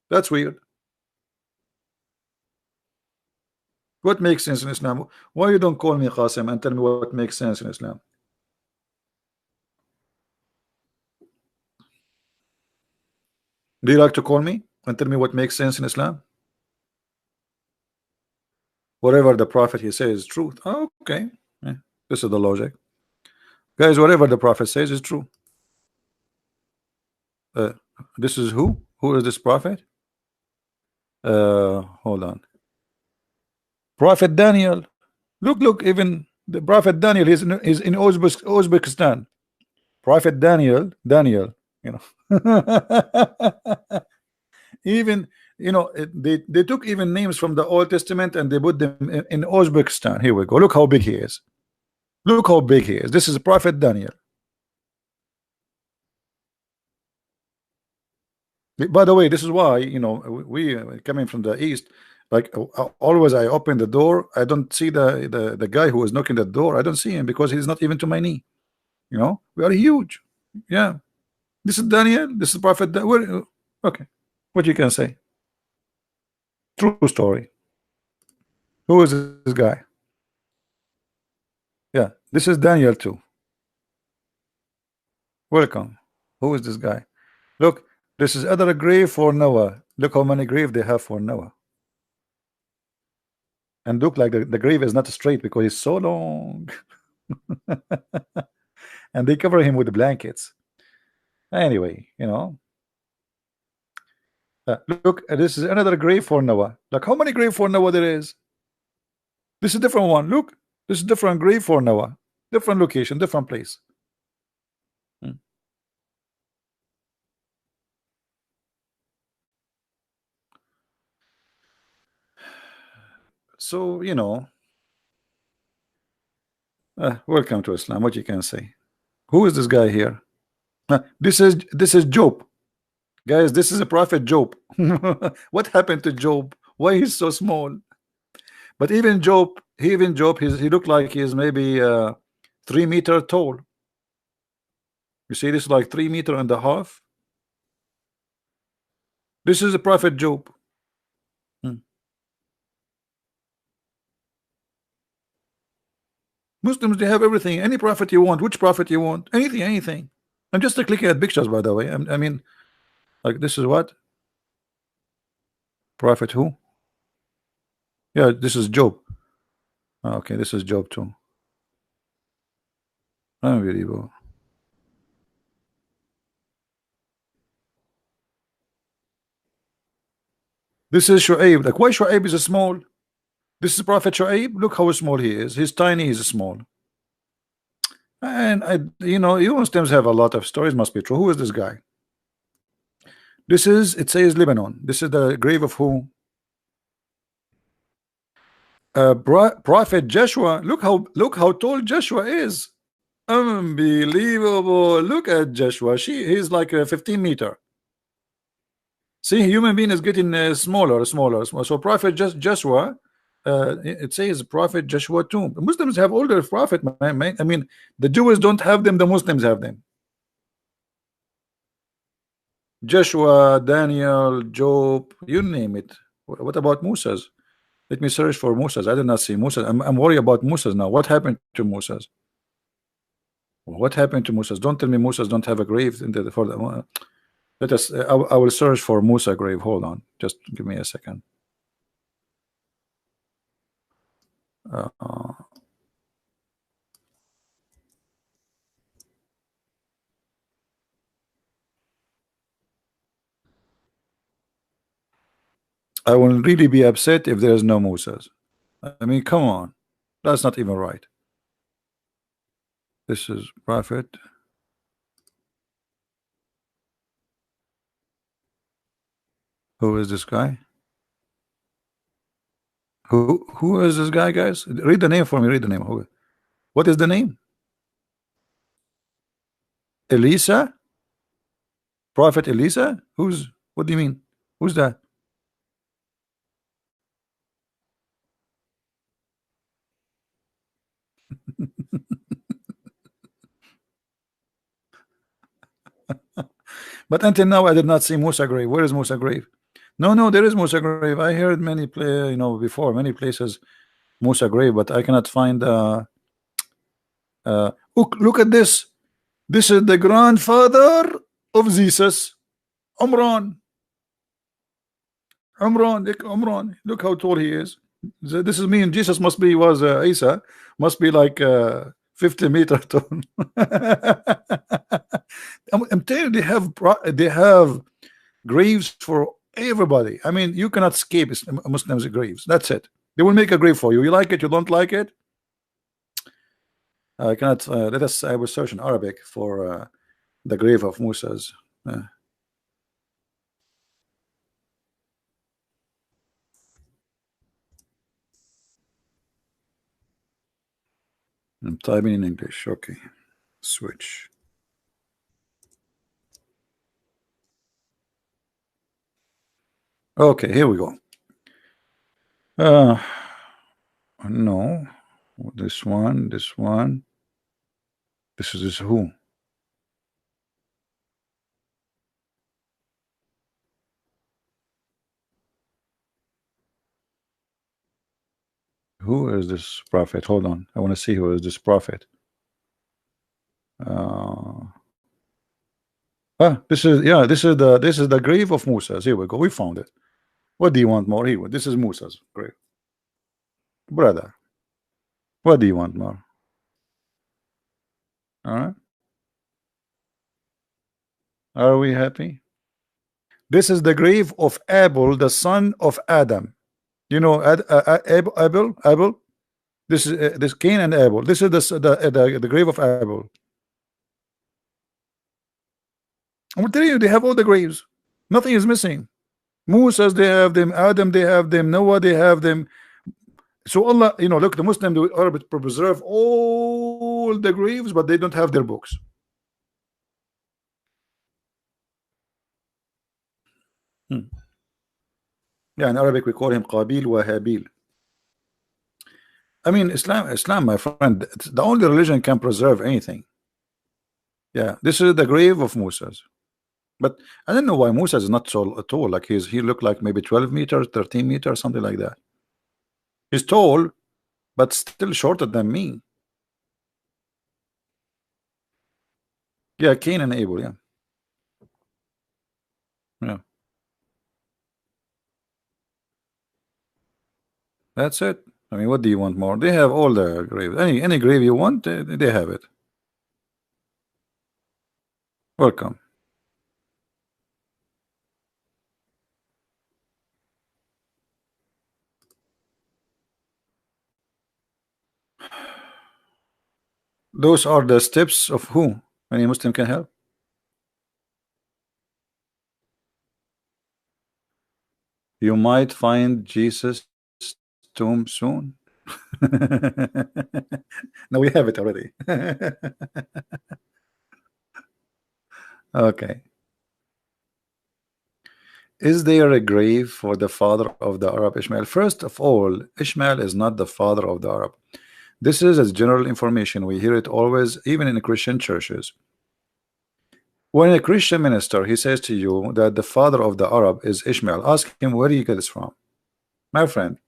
[SPEAKER 1] That's weird. What makes sense in Islam? Why you don't call me Qasim and tell me what makes sense in Islam? Do you like to call me and tell me what makes sense in Islam? Whatever the prophet he says is truth. Oh, okay. Yeah, this is the logic. Guys, whatever the prophet says is true. This is who? Who is this prophet? Hold on. Prophet Daniel. Look, even the Prophet Daniel is in Uzbekistan. Prophet Daniel, you know. Even, they took even names from the Old Testament and they put them in Uzbekistan. Here we go. Look how big he is. Look how big he is. This is Prophet Daniel. By the way, this is why, we coming from the east, like always I open the door, I don't see the guy who is knocking the door. I don't see him because he's not even to my knee. We are huge. Yeah, this is Daniel. This is Prophet. Okay, what you can say? True story. Who is this guy? Yeah, this is Daniel too. Welcome. Who is this guy? Look, this is other grave for Noah. Look how many grave they have for Noah. And look like the grave is not straight because it's so long. And they cover him with the blankets. Anyway, look, this is another grave for Noah. Like how many grave for Noah there is? This is a different one. Look, this is different grave for Noah. Different location, different place. So, welcome to Islam. What you can say? Who is this guy here? This is Job. Guys, this is a prophet Job. What happened to Job? Why he's so small? But even Job, he looked like he's maybe 3 meter tall. You see, this is like 3 meter and a half. This is the prophet Job. Muslims, they have everything. Any prophet you want, which prophet you want, anything. I'm just clicking at pictures, by the way. I mean, like this is what? Prophet who? Yeah, this is Job. Okay, this is Job too. Unbelievable. This is Shu'aib. Like, why Shu'aib is small? This is Prophet Shu'aib. Look how small he is. He's tiny, he's small. And you Muslims have a lot of stories, must be true. Who is this guy? It says Lebanon. This is the grave of who? Prophet Joshua. Look how tall Joshua is. Unbelievable. Look at Joshua. He's like a 15 meter. See, human being is getting smaller. So Prophet Joshua, it says Prophet Joshua too. The Muslims have older prophet, man. I mean, the Jews don't have them, the Muslims have them. Joshua, Daniel, Job, you name it. What about Moses? Let me search for Moses. I did not see Moses. I'm worried about Moses now. What happened to Moses? What happened to Moses? Don't tell me Moses don't have a grave for the. Let us. I will search for Musa grave. Hold on. Just give me a second. I will really be upset if there is no Musas. I mean, come on. That's not even right. This is Prophet. Who is this guy? Who is this guy, guys? Read the name for me. Read the name. What is the name? Elisa? Prophet Elisa? What do you mean? Who's that? But until now, I did not see Musa grave. Where is Musa grave? No, there is Musa grave. I heard before many places Musa grave, but I cannot find. Look at this. This is the grandfather of Jesus, Umran. Umran. Look how tall he is. This is mean Jesus was Isa must be like 50 meter tall. I'm telling you, they have graves for everybody. I mean, you cannot escape Muslims graves. That's it. They will make a grave for you. You like it, you don't like it. I cannot. Let us. I will search in Arabic for the grave of Musa's. I'm typing in English. Okay, switch. Okay, here we go. Uh, no, this one, this one. This who? Who is this prophet? Hold on, I want to see who is this prophet. Uh, this is, yeah, this is the grave of Musa. Here we go. We found it. What do you want more? Here, this is Musa's grave, brother. What do you want more? All right. Are we happy? This is the grave of Abel, the son of Adam. You know, Abel. This is this Cain and Abel. This is the grave of Abel. I'm telling you, they have all the graves. Nothing is missing. Moses, they have them. Adam, they have them. Noah, they have them. So Allah, you know, look, the Muslims are preserve all the graves, but they don't have their books. Hmm. Yeah, in Arabic we call him Qabil wa Habil. I mean, Islam, my friend, it's the only religion can preserve anything. Yeah, this is the grave of Moses. But I don't know why Musa is not so tall. Like he looked like maybe 12 meters, 13 meters, something like that. He's tall, but still shorter than me. Yeah, Cain and Abel. Yeah, yeah. That's it. I mean, what do you want more? They have all the graves. Any grave you want, they have it. Welcome. Those are the steps of who? Any Muslim can help. You might find Jesus' tomb soon. No, we have it already. Okay. Is there a grave for the father of the Arab Ishmael? First of all, Ishmael is not the father of the Arab. This is as general information. We hear it always, even in Christian churches. When a Christian minister he says to you that the father of the Arab is Ishmael, ask him where do you get this from. My friend,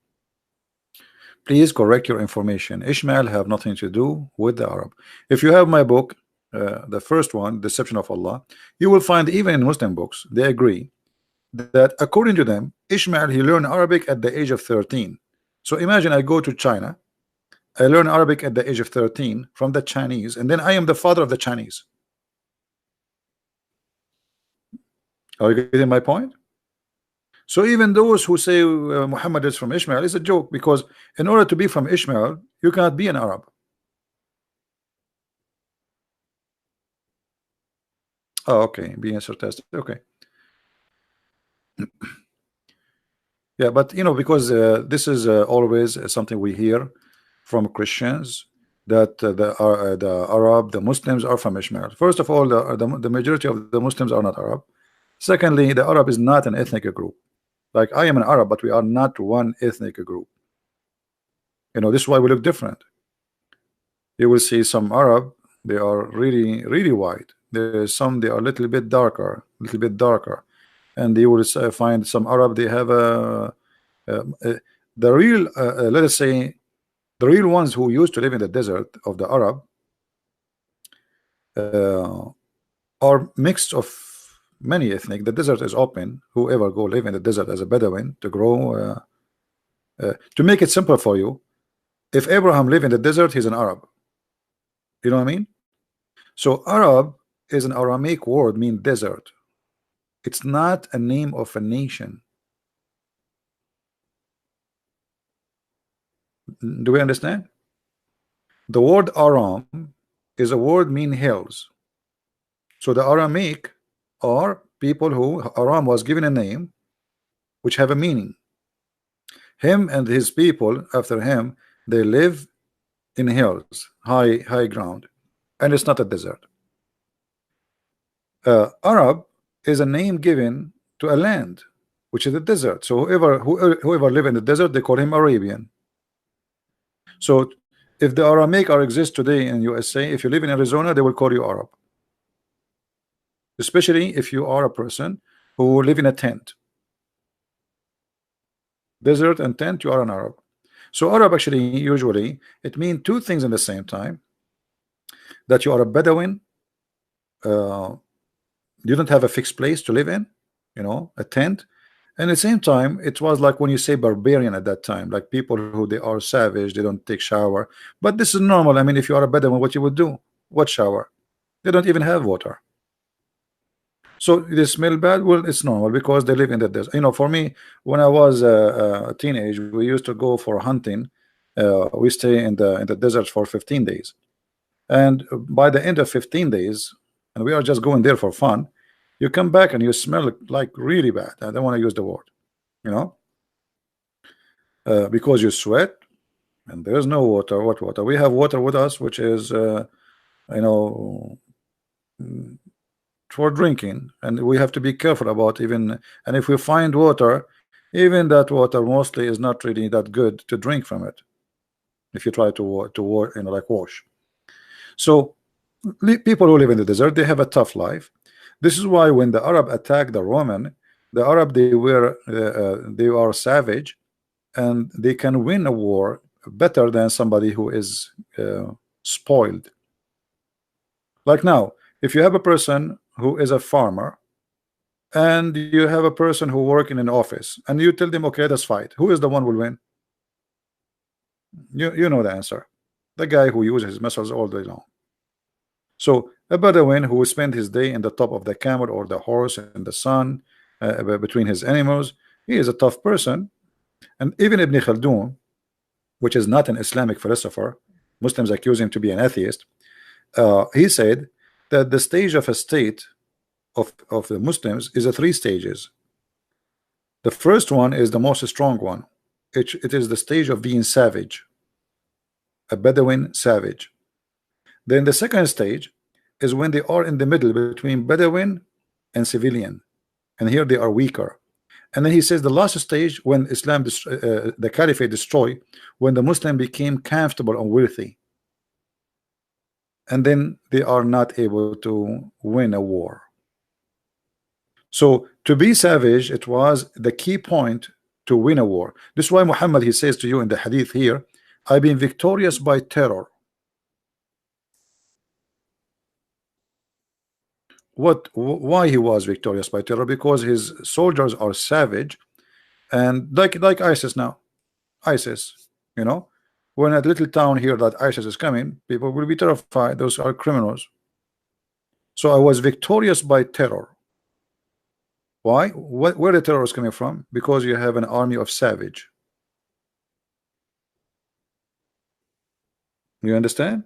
[SPEAKER 1] please correct your information. Ishmael have nothing to do with the Arab. If you have my book, the first one, Deception of Allah, you will find even in Muslim books they agree that according to them, Ishmael he learned Arabic at the age of 13. So imagine I go to China, I learn Arabic at the age of 13 from the Chinese, and then I am the father of the Chinese. Are you getting my point? So even those who say Muhammad is from Ishmael is a joke, because in order to be from Ishmael, you cannot be an Arab. Oh, okay, being sarcastic. Okay. Yeah, but you know, because this is always something we hear from Christians that the Arab, the Muslims are from Ishmael. First of all, the majority of the Muslims are not Arab. Secondly, the Arab is not an ethnic group. Like I am an Arab, but we are not one ethnic group. You know, this is why we look different. You will see some Arab, they are really white. There's some they are a little bit darker, and you will find some Arab they have the real let us say the real ones who used to live in the desert of the Arab uh, are mixed of many ethnic. The desert is open. Whoever go live in the desert as a Bedouin to grow. To make it simple for you, if Abraham lived in the desert, he's an Arab. You know what I mean? So Arab is an Aramaic word mean desert. It's not a name of a nation. Do we understand? The word Aram is a word mean hills. So the Aramic are people who Aram was given a name which have a meaning. Him and his people after him, they live in hills, high ground, and it's not a desert. Arab is a name given to a land which is a desert. So whoever live in the desert, they call him Arabian. So if the Aramaic are exist today in USA, if you live in Arizona, they will call you Arab. Especially if you are a person who live in a tent. Desert and tent, you are an Arab. So Arab actually usually it means two things in the same time. That you are a Bedouin, you don't have a fixed place to live in, a tent. And at the same time, it was like when you say barbarian at that time, like people who they are savage, they don't take shower. But this is normal. I mean, if you are a Bedouin, what you would do? What shower? They don't even have water. So they smell bad. Well, it's normal because they live in the desert. For me, when I was a teenage, we used to go for hunting. We stay in the desert for 15 days, and by the end of 15 days, and we are just going there for fun, you come back and you smell like really bad. I don't want to use the word, because you sweat and there's no water. What water? We have water with us, which is for drinking, and we have to be careful about even. And if we find water, even that water mostly is not really that good to drink from it. If you try to like wash. So people who live in the desert, they have a tough life. This is why when the Arab attacked the Roman, the Arab they are savage, and they can win a war better than somebody who is spoiled. Like now, if you have a person who is a farmer, and you have a person who work in an office, and you tell them, okay, let's fight. Who is the one who will win? You know the answer. The guy who uses his muscles all day long. So a Bedouin who will spend his day in the top of the camel or the horse in the sun, between his animals, he is a tough person. And even Ibn Khaldun, which is not an Islamic philosopher, Muslims accuse him to be an atheist, he said that the stage of a state of the Muslims is a 3 stages. The first one is the most strong one. It is the stage of being savage, a Bedouin savage. Then the second stage is when they are in the middle between Bedouin and civilian, and here they are weaker. And then he says the last stage, when Islam the Caliphate destroyed, when the Muslim became comfortable and wealthy, and then they are not able to win a war. So to be savage, it was the key point to win a war. This is why Muhammad, he says to you in the hadith here, I've been victorious by terror. Why he was victorious by terror? Because his soldiers are savage, and like ISIS now. ISIS, when a little town here that ISIS is coming, people will be terrified. Those are criminals. So I was victorious by terror. Why? Where the terror is coming from? Because you have an army of savage. You understand?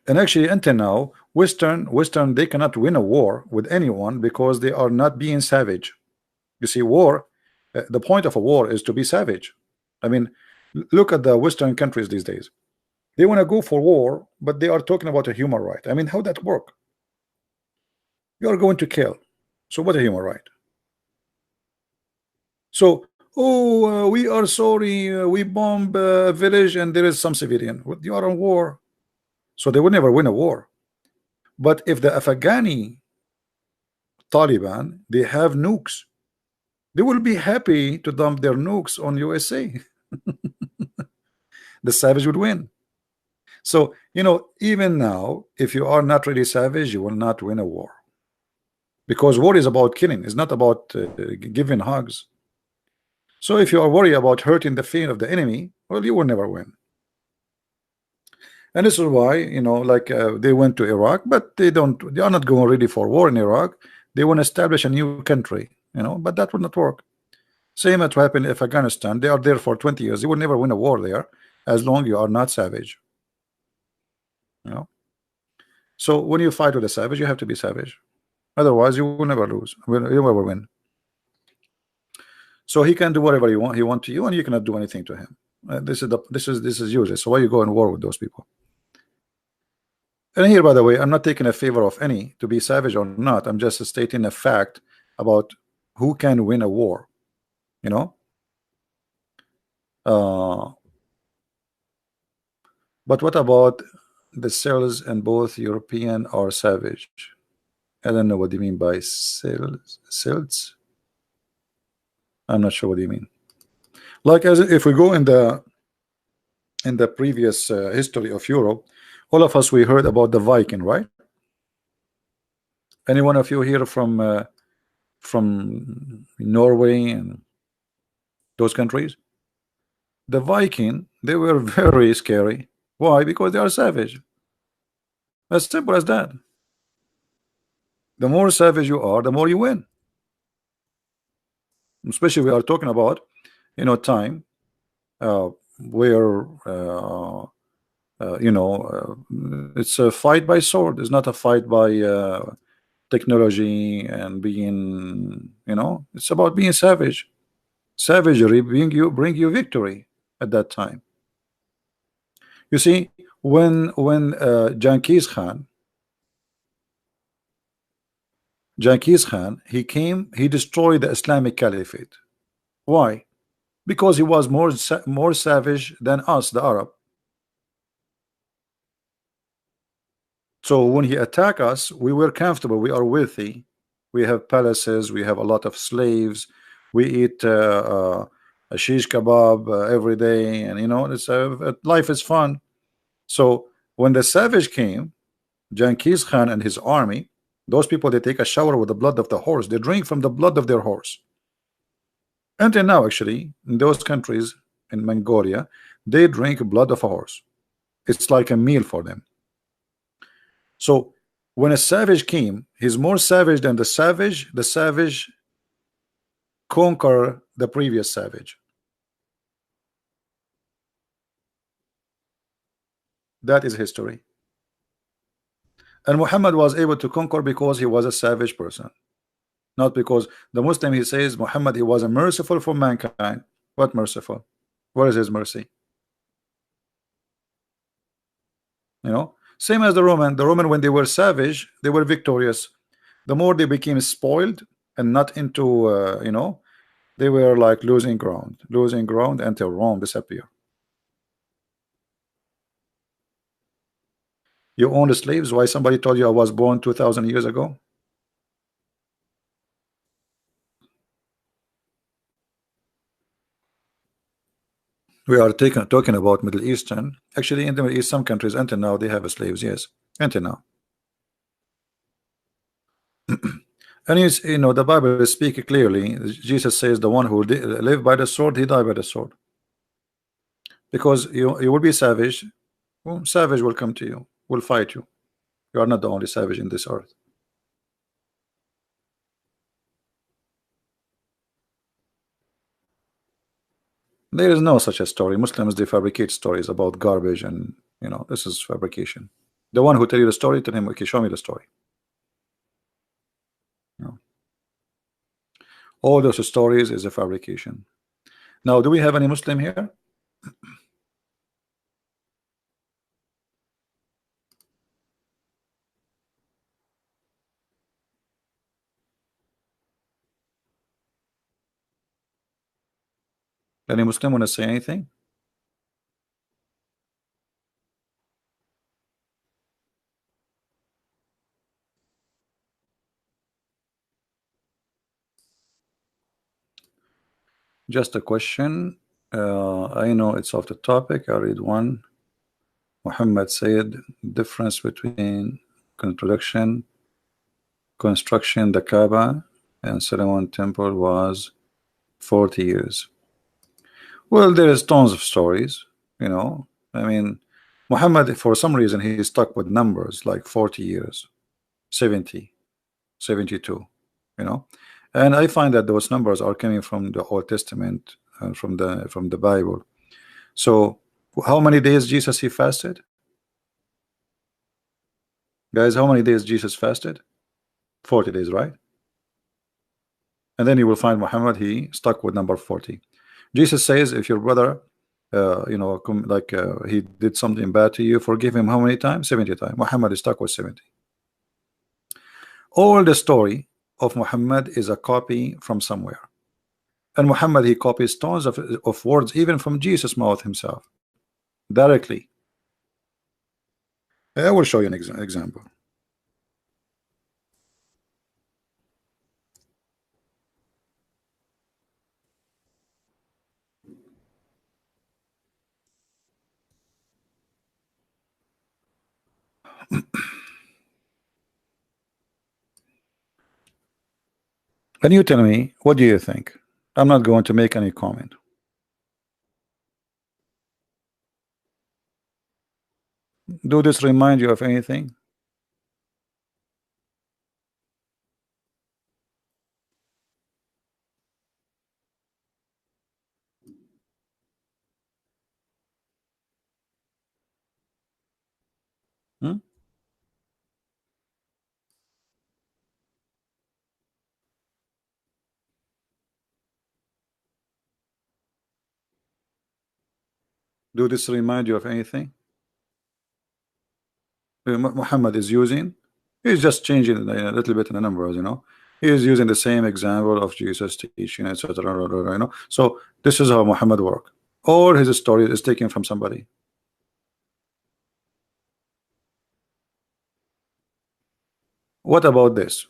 [SPEAKER 1] And actually, until now, Western, they cannot win a war with anyone because they are not being savage. You see, war, the point of a war is to be savage. I mean, look at the Western countries these days. They want to go for war, but they are talking about a human right. I mean, how that work? You are going to kill. So what a human right? So, we are sorry, we bomb a village and there is some civilian. You are on war. So they would never win a war. But if the Afghani Taliban, they have nukes, they will be happy to dump their nukes on USA. The savage would win. So, even now, if you are not really savage, you will not win a war. Because war is about killing. It's not about giving hugs. So if you are worried about hurting the feeling of the enemy, well, you will never win. And this is why, like they went to Iraq, but they are not going really for war in Iraq. They want to establish a new country, but that would not work. Same as what happened in Afghanistan. They are there for 20 years. You will never win a war there as long you are not savage. You know. So when you fight with a savage, you have to be savage. Otherwise, you will never lose. You will never win. So he can do whatever he want to you, and you cannot do anything to him. This is useless. So why you go in war with those people? And here, by the way, I'm not taking a favor of any to be savage or not. I'm just stating a fact about who can win a war. You know. But what about the cells in both European or savage? I don't know what you mean by cells. I'm not sure what you mean. Like, as if we go in the previous history of Europe, all of us, we heard about the Viking, right? Any one of you here from Norway and those countries? The Viking, they were very scary. Why? Because they are savage. As simple as that. The more savage you are, the more you win. Especially we are talking about, time where it's a fight by sword. It's not a fight by technology and being, it's about being savage. Savagery bring you victory at that time. You see, when Genghis Khan, he came, he destroyed the Islamic Caliphate. Why? Because he was more savage than us, the Arab. So when he attacked us, we were comfortable. We are wealthy. We have palaces. We have a lot of slaves. We eat a shish kebab every day, and it's life is fun. So when the savage came, Genghis Khan and his army, those people, they take a shower with the blood of the horse. They drink from the blood of their horse. Until now, actually, in those countries, in Mongolia, they drink blood of a horse. It's like a meal for them. So when a savage came, he's more savage than the savage. The savage conquer the previous savage. That is history. And Muhammad was able to conquer because he was a savage person, not because the Muslim, he says Muhammad, he was a merciful for mankind. What merciful? Where is his mercy? Same as the Roman, when they were savage, they were victorious. The more they became spoiled and not into they were like losing ground until Rome disappeared. You own the slaves. Why? Somebody told you I was born 2,000 years ago? We are talking about Middle Eastern. Actually, in the Middle East, some countries until now they have slaves. Yes, until now. And the Bible speaks clearly. Jesus says, "The one who live by the sword, he die by the sword." Because you will be savage. Well, savage will come to you, will fight you. You are not the only savage in this earth. There is no such a story. Muslims, they fabricate stories about garbage, and this is fabrication. The one who tell you the story, tell him, okay, show me the story. All those stories is a fabrication. Now, do we have any Muslim here? Any Muslim want to say anything? Just a question. I know it's off the topic. I read one. Muhammad said difference between construction, the Kaaba, and Solomon Temple was 40 years. Well, there is tons of stories. I mean, Muhammad, for some reason, he's stuck with numbers like 40 years, 70, 72. And I find that those numbers are coming from the Old Testament and from the Bible. So how many days Jesus he fasted? Guys, how many days Jesus fasted? 40 days, right? And then you will find Muhammad, he stuck with number 40. Jesus says, if your brother, he did something bad to you, forgive him how many times? 70 times. Muhammad is stuck with 70. All the story of Muhammad is a copy from somewhere. And Muhammad, he copies tons of words, even from Jesus' mouth himself, directly. I will show you an example. Can you tell me, what do you think? I'm not going to make any comment. Do this remind you of anything? Hmm? Do this remind you of anything? Muhammad is using, he's just changing a little bit in the numbers, he is using the same example of Jesus teaching, etc. So this is how Muhammad worked. All his story is taken from somebody. What about this?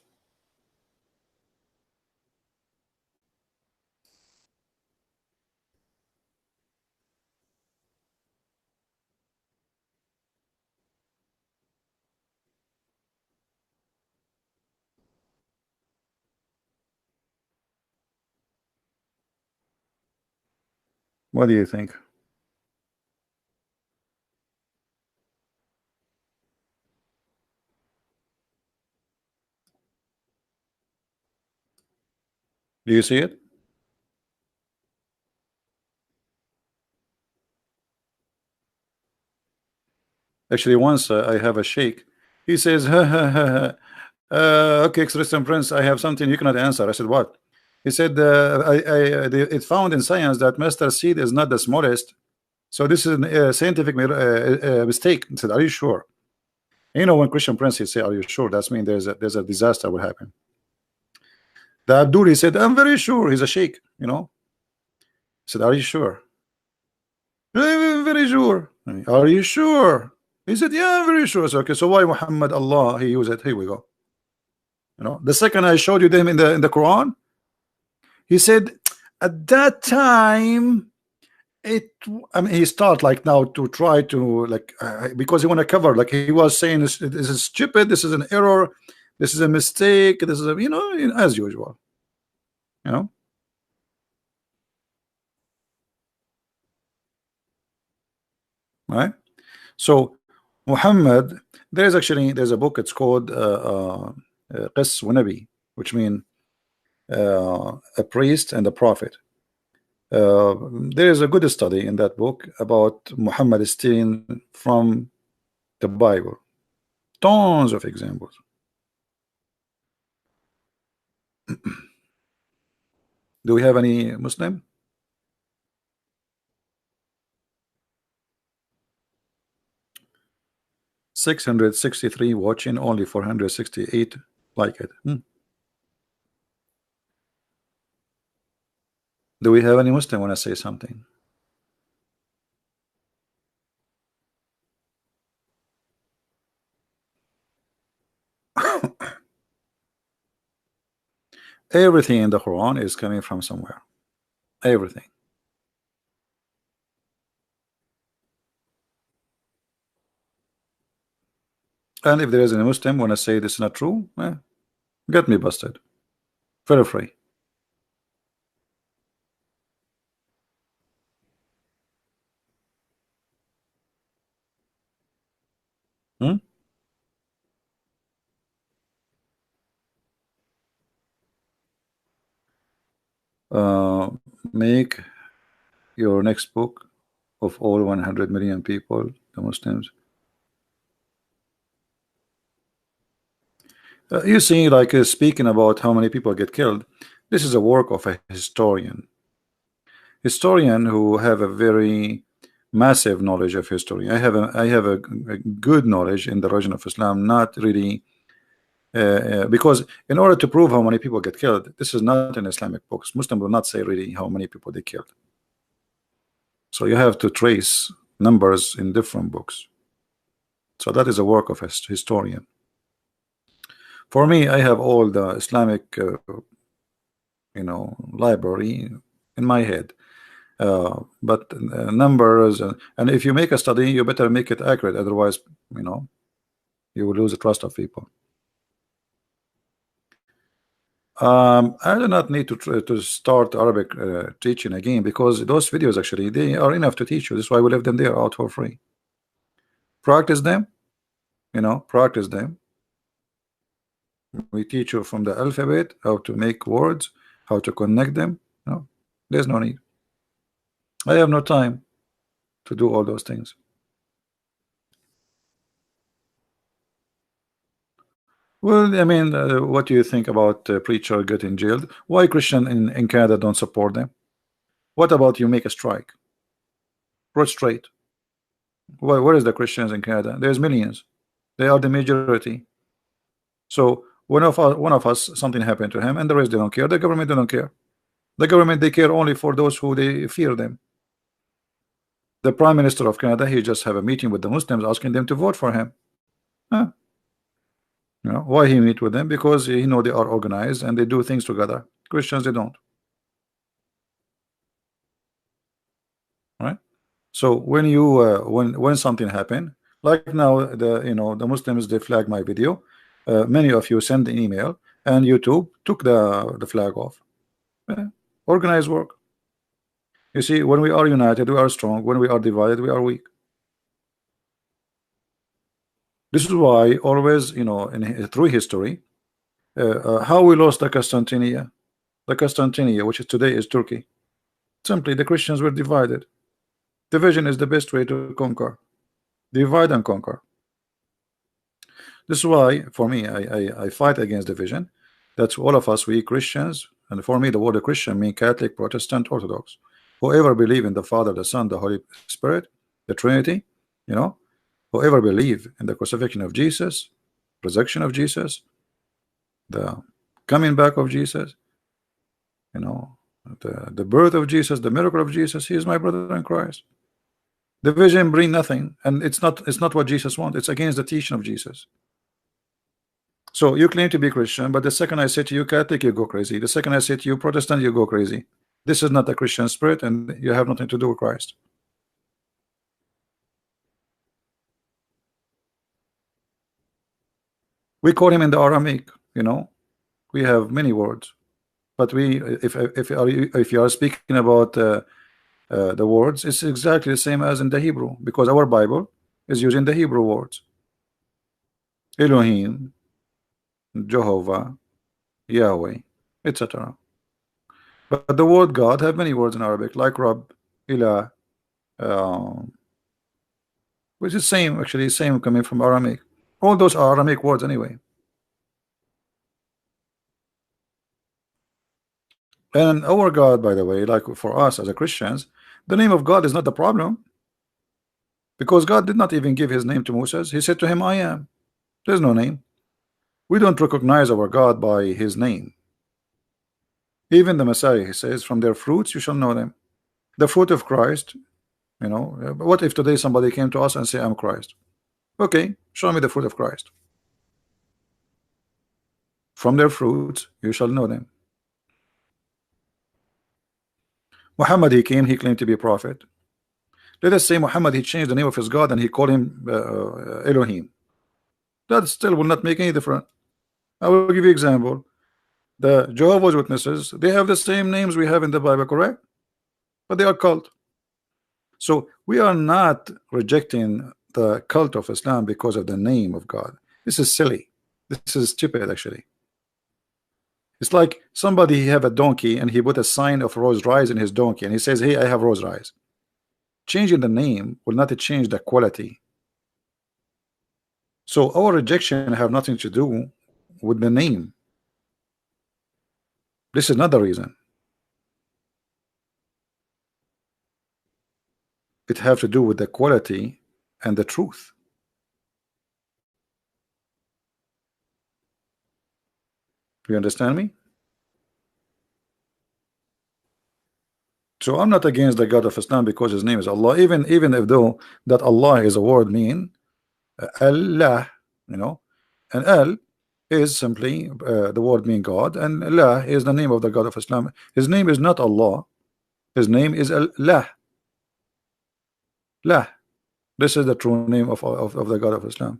[SPEAKER 1] What do you think? Do you see it? Actually, once I have a sheikh, he says, ha, ha, ha, ha. Okay, Christian Prince, I have something you cannot answer. I said, what? He said, it found in science that master seed is not the smallest. So this is a scientific mistake. I said, are you sure? When Christian Prince he say, are you sure? That's mean there's a disaster will happen. The Abdul, he said, I'm very sure. He's a sheikh. I said, are you sure? I'm very sure. Are you sure? He said, yeah, I'm very sure. I said, okay, so why Muhammad Allah he used it? Here we go. The second I showed you them in the Quran, he said at that time it I mean he start like now to try to like because he want to cover, like he was saying this is stupid, this is an error, this is a mistake, this is a as usual, you know right? So Muhammad, there's a book, it's called Qis wa Nabi, which mean a priest and a prophet. There is a good study in that book about Muhammad stealing from the Bible. Tons of examples. Do we have any Muslim? 663 watching, only 468 like it. Do we have any Muslim want to say something? Everything in the Quran is coming from somewhere. Everything. And if there is any Muslim want to say this is not true, get me busted. Feel free. Hmm? uh, make your next book of all 100 million people, the Muslims. You see, like speaking about how many people get killed, this is a work of a historian who have a very massive knowledge of history. I have a good knowledge in the religion of Islam, not really because in order to prove how many people get killed, this is not in Islamic books. Muslim will not say really how many people they killed. So you have to trace numbers in different books. So that is a work of a historian. For me, I have all the Islamic, library in my head. But numbers, and if you make a study, you better make it accurate. Otherwise, you will lose the trust of people. I do not need to to start Arabic teaching again, because those videos actually they are enough to teach you. That's why we leave them there out for free. Practice them, practice them. We teach you from the alphabet how to make words, how to connect them. No, there's no need. I have no time to do all those things. Well, I mean, what do you think about preacher getting jailed? Why Christian in Canada don't support them? What about you make a strike? Prostrate. Where is the Christians in Canada? There's millions. They are the majority. So one of us, something happened to him, and the rest they don't care. The government they don't care. The government they care only for those who they fear them. The Prime Minister of Canada, he just have a meeting with the Muslims asking them to vote for him. Huh? Why he meet with them? Because he know they are organized and they do things together. Christians they don't. Right? So when you when something happen, like now the Muslims they flag my video. Many of you send an email, and YouTube took the flag off. Organized work. You see, when we are united, we are strong. When we are divided, we are weak. This is why always, through history, how we lost the Constantinia, which is today is Turkey. Simply, the Christians were divided. Division is the best way to conquer. Divide and conquer. This is why, for me, I fight against division. That's all of us, we Christians, and for me, the word Christian means Catholic, Protestant, Orthodox. Whoever believe in the Father, the Son, the Holy Spirit, the Trinity, whoever believe in the crucifixion of Jesus, resurrection of Jesus, the coming back of Jesus, the birth of Jesus, the miracle of Jesus, he is my brother in Christ. Division bring nothing, and it's not what Jesus wants. It's against the teaching of Jesus. So you claim to be Christian, but the second I say to you Catholic, you go crazy. The second I say to you Protestant, you go crazy. This is not a Christian spirit, and you have nothing to do with Christ. We call him in the Aramaic, we have many words, but if you are speaking about the words, it's exactly the same as in the Hebrew, because our Bible is using the Hebrew words. Elohim, Jehovah, Yahweh, etc. But the word God have many words in Arabic, like Rab, Ilah, which is same, actually same coming from Aramaic. All those are Aramaic words anyway. And our God, by the way, like for us as a Christians, the name of God is not the problem, because God did not even give his name to Moses. He said to him, I am. There's no name. We don't recognize our God by his name. Even the Messiah, he says, from their fruits you shall know them. The fruit of Christ, what if today somebody came to us and say, I'm Christ? Okay, show me the fruit of Christ. From their fruits you shall know them. Muhammad, he came, he claimed to be a prophet. Let us say Muhammad, he changed the name of his God and he called him Elohim. That still will not make any difference. I will give you an example. The Jehovah's Witnesses, they have the same names we have in the Bible, correct? But they are cult. So we are not rejecting the cult of Islam because of the name of God. This is silly. This is stupid, actually. It's like somebody, he have a donkey and he put a sign of Rose Rise in his donkey and he says, hey, I have Rose Rise. Changing the name will not change the quality. So our rejection have nothing to do with the name. This is not the reason. It have to do with the quality and the truth. You understand me? So I'm not against the God of Islam because his name is Allah, even if though that Allah is a word mean Allah, you know, and Al is simply the word mean God, and Allah is the name of the God of Islam. His name is not Allah. His name is Allah. Lah. This is the true name of the God of Islam.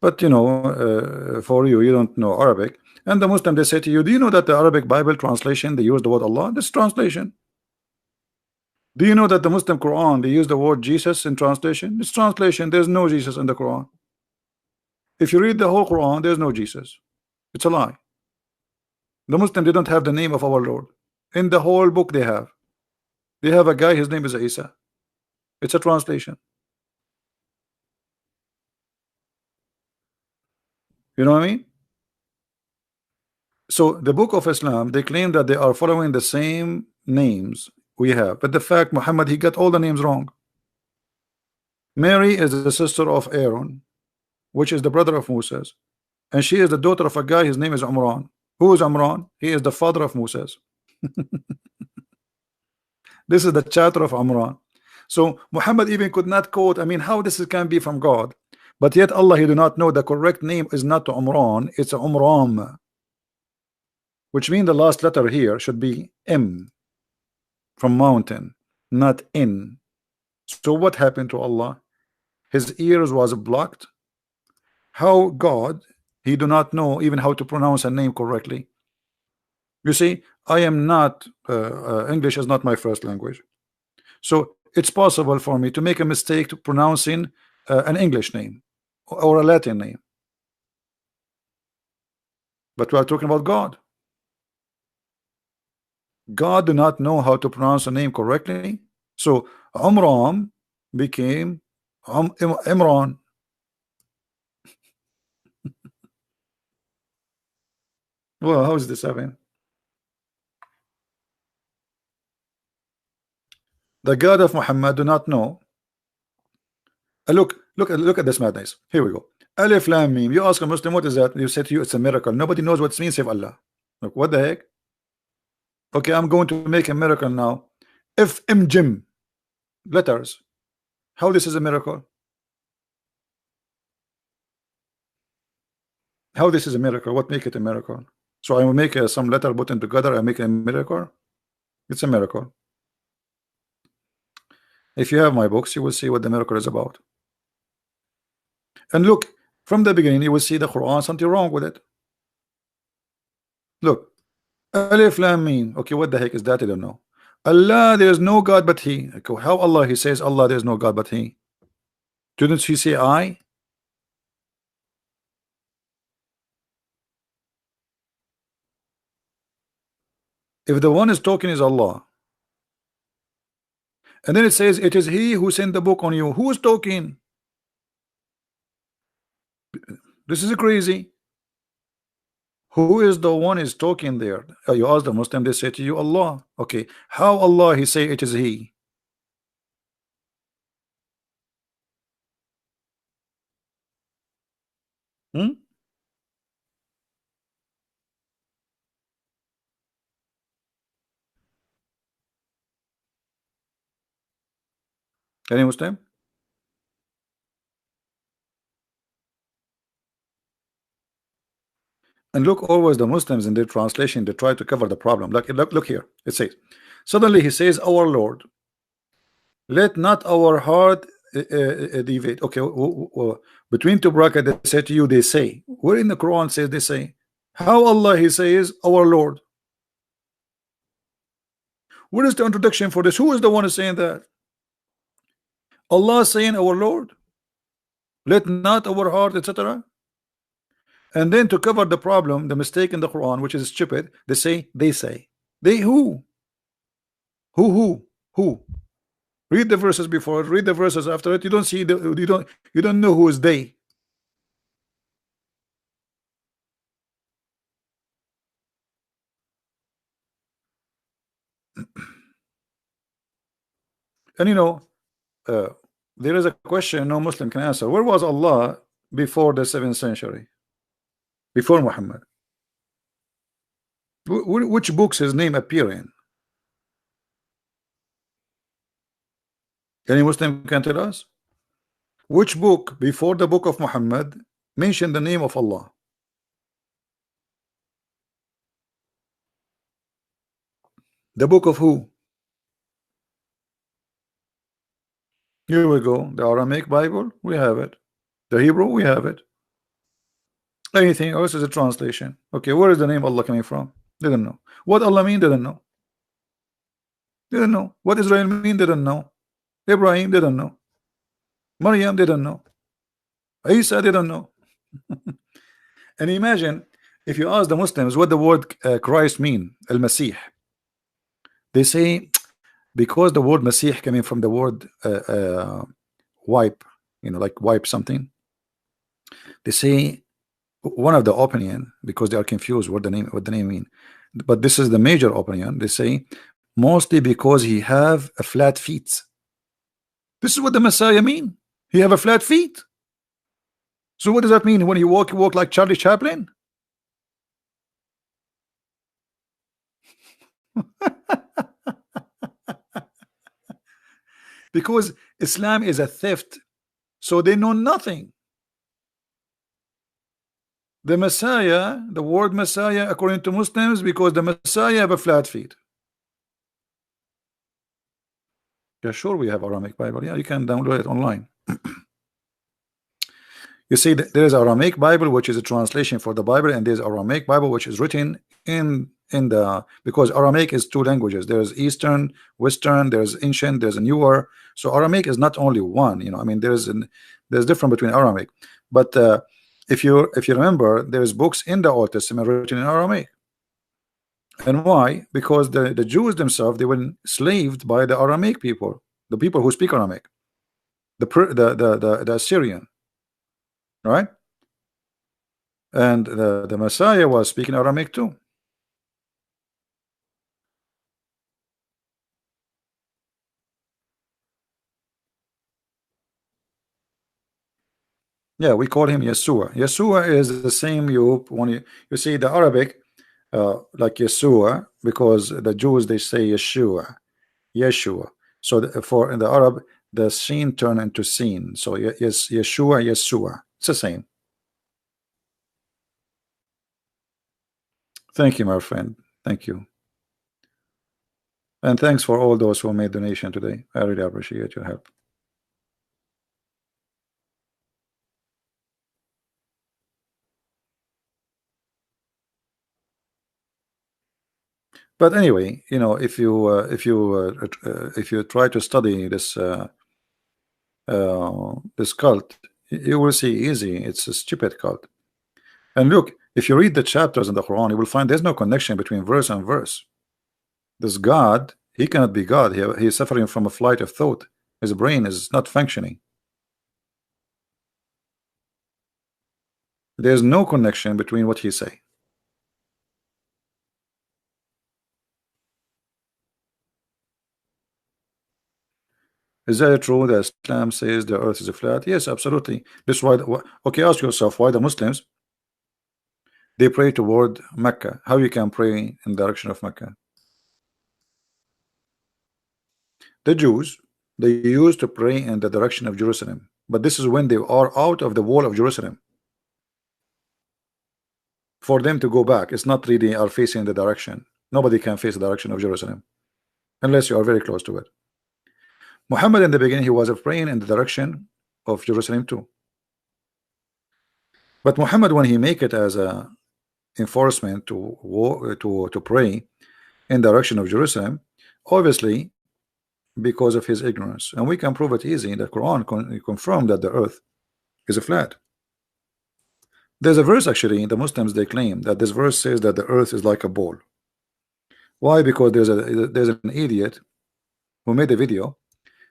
[SPEAKER 1] But you know, for you, you don't know Arabic, and the Muslim, they say to you, do you know that the Arabic Bible translation, they use the word Allah? This translation. Do you know that the Muslim Quran, they use the word Jesus in translation? It's translation. There's no Jesus in the Quran. If you read the whole Quran, there's no Jesus. It's a lie. The Muslim, they don't have the name of our Lord. In the whole book they have. They have a guy, his name is Isa. It's a translation. You know what I mean? So the book of Islam, they claim that they are following the same names we have, but the fact Muhammad, he got all the names wrong. Mary is the sister of Aaron, which is the brother of Moses, and she is the daughter of a guy, his name is Umran. Who is Umran? He is the father of Moses. This is the chapter of Umran. So Muhammad even could not quote, I mean, how this can be from God, but yet Allah, he do not know the correct name is not Umran, it's Umram, which means the last letter here should be M from mountain, not in. So what happened to Allah? His ears was blocked. How God, he do not know even how to pronounce a name correctly. You see, I am not English is not my first language, so it's possible for me to make a mistake to pronouncing an English name or a Latin name, but we are talking about God. God do not know how to pronounce a name correctly, so Umram became Imran. Well, how is this happening? The God of Muhammad do not know. Look at this madness. Here we go. Alif Lam Mim. You ask a Muslim what is that? You say to you it's a miracle. Nobody knows what it means save Allah. Look, what the heck? Okay, I'm going to make a miracle now. If Jim letters, how this is a miracle? How this is a miracle? What make it a miracle? So I will make some letter put in together and make a miracle. It's a miracle. If you have my books, you will see what the miracle is about. And look, from the beginning, you will see the Quran, something wrong with it. Look, Alif Lam Mim. Okay, what the heck is that? I don't know. Allah, there is no God but He. Okay, how Allah? He says Allah, there is no God but He. Didn't He say I? If the one is talking is Allah, and then it says it is He who sent the book on you, who is talking? This is crazy. Who is the one is talking there? You ask the Muslim, they say to you Allah. Okay, how Allah? He say it is He. Hmm? Any Muslim? And look, always the Muslims in their translation, they try to cover the problem. Look here. It says, suddenly He says, our Lord, let not our heart deviate. Okay, between two brackets, they say to you, they say. Where in the Quran says they say? How Allah He says, our Lord? Where is the introduction for this? Who is the one who's saying that? Allah saying, our Lord, let not our heart, etc. And then to cover the problem, the mistake in the Quran, which is stupid, they say. They who? Who? Read the verses before, read the verses after it. You don't see the, you don't know who is they. And uh, there is a question no Muslim can answer. Where was Allah before the 7th century? Before Muhammad? Which books his name appear in? Any Muslim can tell us? Which book before the book of Muhammad mentioned the name of Allah? The book of who? Here we go. The Aramaic Bible, we have it. The Hebrew, we have it. Anything else is a translation. Okay, where is the name Allah coming from? Didn't know. What Allah mean? Didn't know. Didn't know. What Israel mean? Didn't know. Ibrahim didn't know. Maryam didn't know. Isa didn't know. And imagine if you ask the Muslims what the word Christ mean, Al-Masih, they say because the word Masih coming from the word wipe, like wipe something. They say one of the opinion, because they are confused what the name mean, but this is the major opinion. They say mostly because he have a flat feet. This is what the Messiah mean. He have a flat feet. So what does that mean? When he walk like Charlie Chaplin? Because Islam is a theft, so they know nothing. The Messiah, the word Messiah, according to Muslims, because the Messiah have a flat feet. Yeah, sure, we have Aramaic Bible. Yeah, you can download it online. You see, there is Aramaic Bible, which is a translation for the Bible, and there's Aramaic Bible, which is written in the, because Aramaic is two languages. There's Eastern, Western, there's ancient, there's a newer. So Aramaic is not only one. I mean, there's difference between Aramaic. But if you remember, there's books in the Old Testament written in Aramaic. And why? Because the Jews themselves, they were enslaved by the Aramaic people, the people who speak Aramaic, the Assyrian, right? And the Messiah was speaking Aramaic too. Yeah, we call him Yeshua. Yeshua is the same when you see the Arabic, like Yeshua, because the Jews they say Yeshua. So for in the Arab, the seen turn into seen. So yes, Yeshua. It's the same. Thank you, my friend. Thank you. And thanks for all those who made donation today. I really appreciate your help. But anyway, if you try to study this this cult, you will see easy it's a stupid cult. And look, if you read the chapters in the Quran, you will find there's no connection between verse and verse. This God, he cannot be God. He is suffering from a flight of thought. His brain is not functioning. There's no connection between what he say. Is that true that Islam says the earth is flat? Yes, absolutely. This is why. Okay, ask yourself why the Muslims they pray toward Mecca. How you can pray in the direction of Mecca? The Jews they used to pray in the direction of Jerusalem, but this is when they are out of the wall of Jerusalem. For them to go back, it's not really are facing the direction. Nobody can face the direction of Jerusalem unless you are very close to it. Muhammad in the beginning he was praying in the direction of Jerusalem too. But Muhammad, when he make it as a enforcement to pray in the direction of Jerusalem, Obviously, because of his ignorance, and we can prove it easy. The Quran confirmed that the earth is a flat. There's a verse actually, the Muslims they claim that this verse says that the earth is like a ball. Why? Because there's an idiot who made a video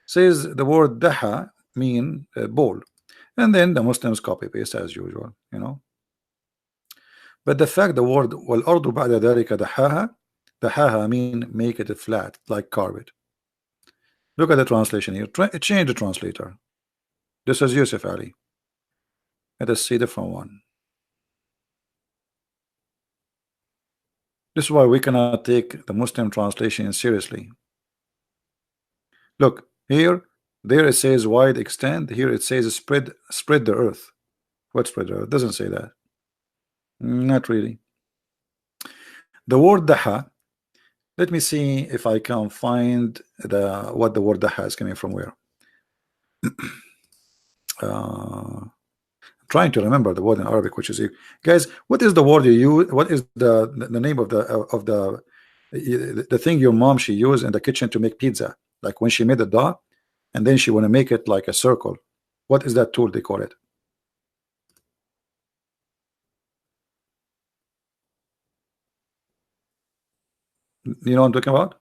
[SPEAKER 1] says the word daha mean ball, and then the Muslims copy paste as usual, you know. But the fact the word والأرض بعد ذلك دحاها mean make it flat like carpet. Look at the translation here. Change the translator. This is Yusuf Ali. Let us see the different one. This is why we cannot take the Muslim translation seriously. Look here, there it says wide extend. Here it says spread the earth. What spread the earth? Doesn't say that. Not really. The word daha. Let me see if I can find what the word daha is coming from. Where? Trying to remember the word in Arabic, which is guys. What is the word you use? What is the name of the thing your mom she used in the kitchen to make pizza? Like when she made the dough, and then she want to make it like a circle. What is that tool they call it? You know what I'm talking about?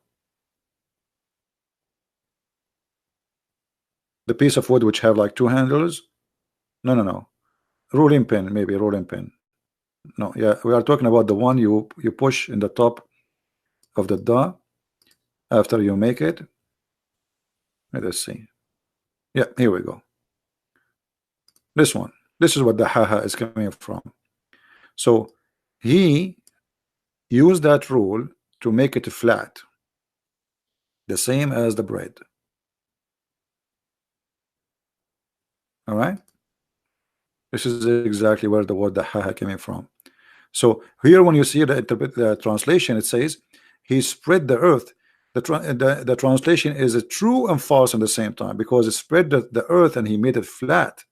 [SPEAKER 1] The piece of wood which have like two handles. No. Rolling pin, maybe rolling pin. No, yeah, we are talking about the one you push in the top of the dough after you make it. Let us see. Yeah, here we go. This one. This is what the haha is coming from. So he used that rule to make it flat, the same as the bread. All right. This is exactly where the word the haha coming from. So here, when you see the translation, it says he spread the earth. The translation is a true and false at the same time, because it spread the earth and he made it flat.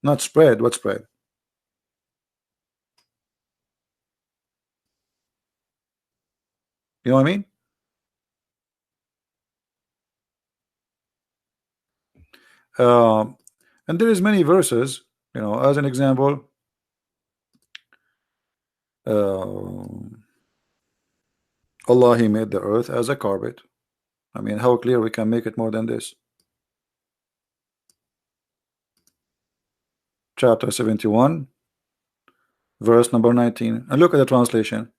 [SPEAKER 1] Not spread. What spread? You know what I mean? And there is many verses, you know, as an example, Allah, he made the earth as a carpet. I mean, how clear we can make it more than this? Chapter 71, verse number 19. And look at the translation.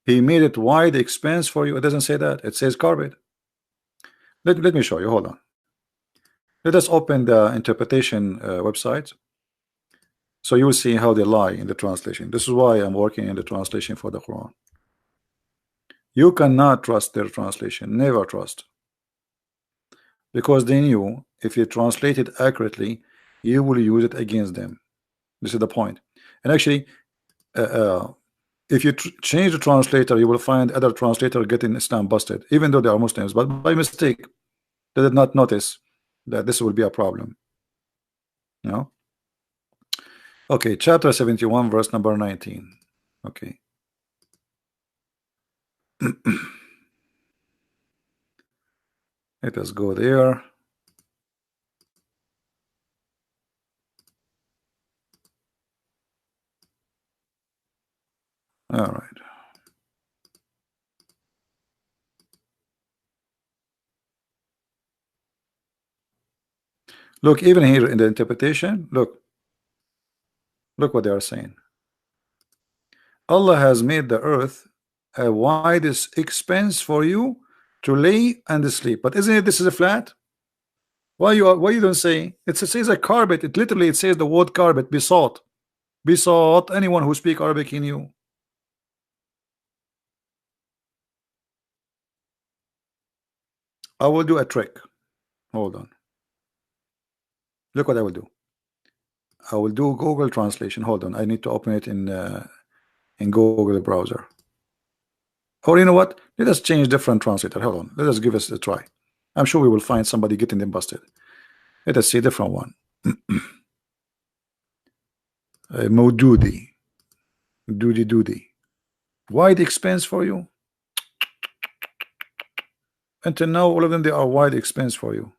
[SPEAKER 1] He made it wide expanse for you. It doesn't say that. It says carpet. Let me show you. Hold on. Let us open the interpretation website, so you will see how they lie in the translation. This is why I'm working in the translation for the Quran. You cannot trust their translation. Never trust. Because they knew if you translate it accurately, you will use it against them. This is the point. And actually, if you change the translator, you will find other translator getting Islam busted, even though they are Muslims, but by mistake they did not notice that this will be a problem. You know? Okay, chapter 71, verse number 19. Okay. Let us go there. All right. Look, even here in the interpretation, look what they are saying. Allah has made the earth a widest expanse for you to lay and sleep. But isn't it this is a flat? Why you don't say it says a carpet? It literally it says the word carpet, besought. Besought anyone who speak Arabic in you. I will do a trick. Hold on. Look what I will do. I will do Google translation. Hold on. I need to open it in Google browser. Or you know what? Let us change different translator. Hold on. Let us give us a try. I'm sure we will find somebody getting them busted. Let us see a different one. Modudi. Doody. Wide expense for you. Until now, all of them, they are wide expense for you.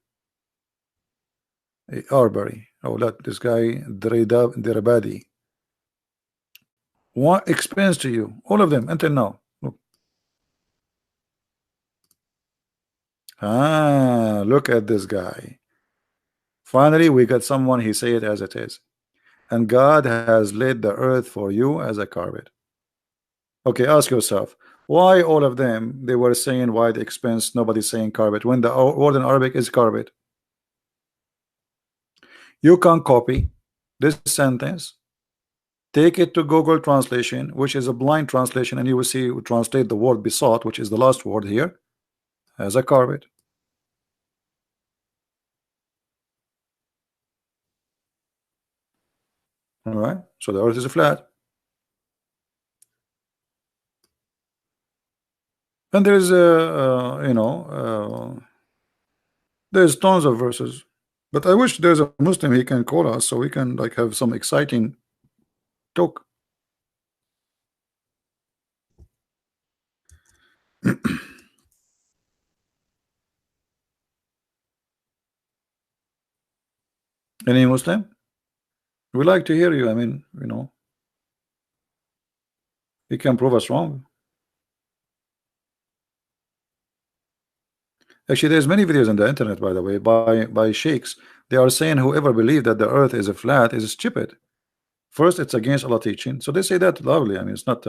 [SPEAKER 1] Arbery. Oh, look, this guy, Dirabadi. What expense to you? All of them until now. Look. Ah, look at this guy. Finally, we got someone, he say it as it is. And God has laid the earth for you as a carpet. Okay, ask yourself, why all of them, they were saying wide expense, nobody's saying carpet, when the word in Arabic is carpet? You can copy this sentence, take it to Google translation, which is a blind translation, and you will see translate the word besought, which is the last word here, as a carpet. All right, so the earth is flat. And there is there's tons of verses, but I wish there's a Muslim he can call us so we can like have some exciting talk. Any Muslim? We like to hear you. I mean, he can prove us wrong. Actually, there's many videos on the internet, by the way, by sheikhs. They are saying whoever believes that the earth is a flat is stupid. First, it's against Allah teaching, so they say that lovely. I mean, it's not.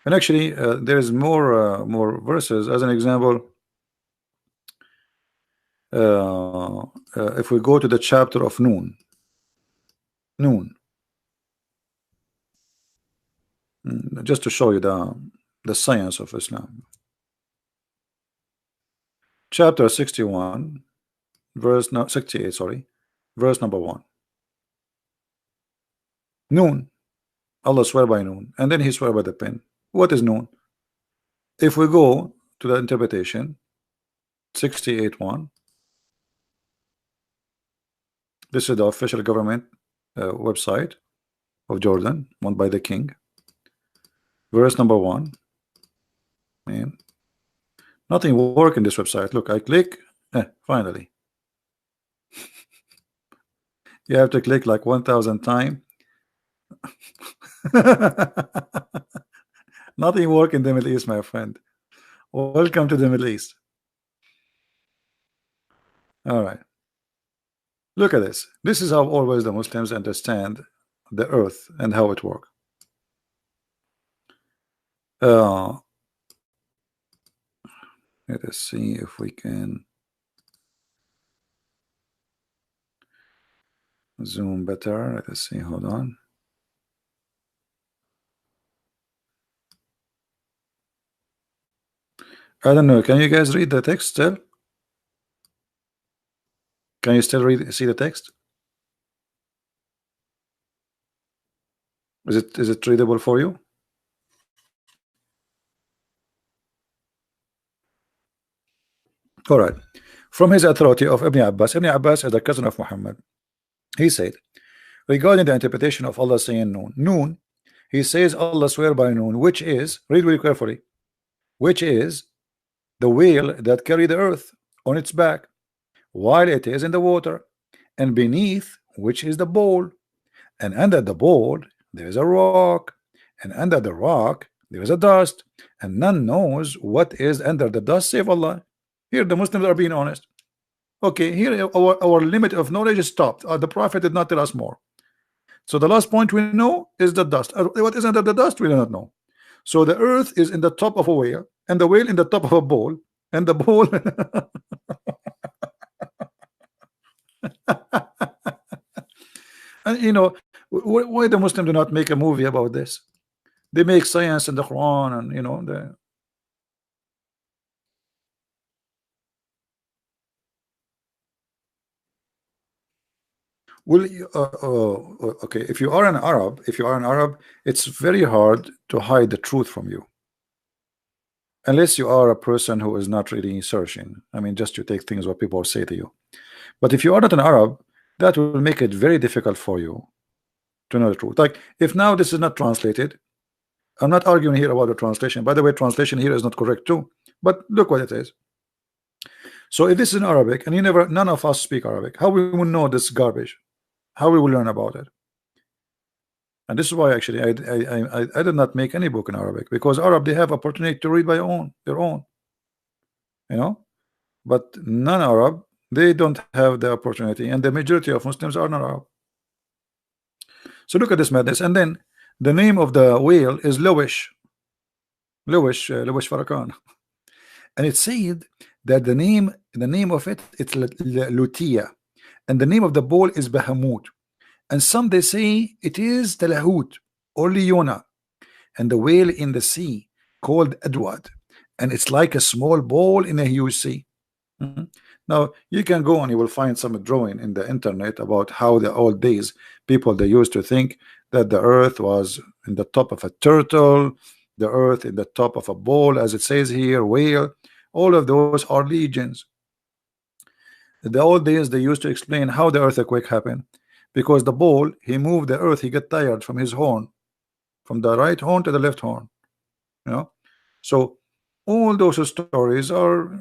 [SPEAKER 1] And actually, there is more verses. As an example, if we go to the chapter of Noon, just to show you the science of Islam. Chapter 61, verse no, 68, sorry, verse number 1. Noon, Allah swear by noon, and then he swear by the pen. What is noon? If we go to the interpretation, 68:1, this is the official government website of Jordan, owned by the king. Verse number 1. Man, nothing work in this website. Look, I click, finally. You have to click like 1,000 times. Nothing work in the Middle East, my friend. Welcome to the Middle East. All right. Look at this. This is how always the Muslims understand the earth and how it works. Let us see if we can zoom better. Let us see. Hold on. I don't know. Can you guys read the text still? Can you still see the text? Is it readable for you? All right. From his authority of Ibn Abbas is the cousin of Muhammad. He said, regarding the interpretation of Allah saying noon, he says Allah swear by noon, which is, read very carefully, which is the wheel that carry the earth on its back while it is in the water, and beneath which is the bowl, and under the bowl there is a rock, and under the rock there is a dust, and none knows what is under the dust save Allah. Here the Muslims are being honest. Okay, here our limit of knowledge is stopped. The Prophet did not tell us more. So the last point we know is the dust. What is under the dust we do not know. So the earth is in the top of a whale, and the whale in the top of a bowl, and the bowl and why the Muslim do not make a movie about this? They make science in the Quran, and the well, okay. If you are an Arab, it's very hard to hide the truth from you. unless you are a person who is not really searching. I mean, just to take things what people say to you. But if you are not an Arab, that will make it very difficult for you to know the truth. Like if now this is not translated, I'm not arguing here about the translation. By the way, translation here is not correct too. But look what it is. So if this is in Arabic and none of us speak Arabic, how we will know this garbage? How we will learn about it? And this is why actually I did not make any book in Arabic, because Arab, they have opportunity to read by their own, you know. But non-Arab, they don't have the opportunity, and the majority of Muslims are not Arab. So look at this madness. And then the name of the whale is Lowish Farrakhan, and it said that the name of it's Lutia, and the name of the bull is Bahamut, and some they say it is Talahut or Leona, and the whale in the sea called Edward, and it's like a small ball in a huge sea. Mhm. Now you can go and you will find some drawing in the internet about how the old days people they used to think that the earth was in the top of a turtle, the earth in the top of a ball, as it says here, whale. All of those are legions. The old days they used to explain how the earthquake happened, because the ball, he moved the earth, he got tired from his horn, from the right horn to the left horn, you know. So all those stories are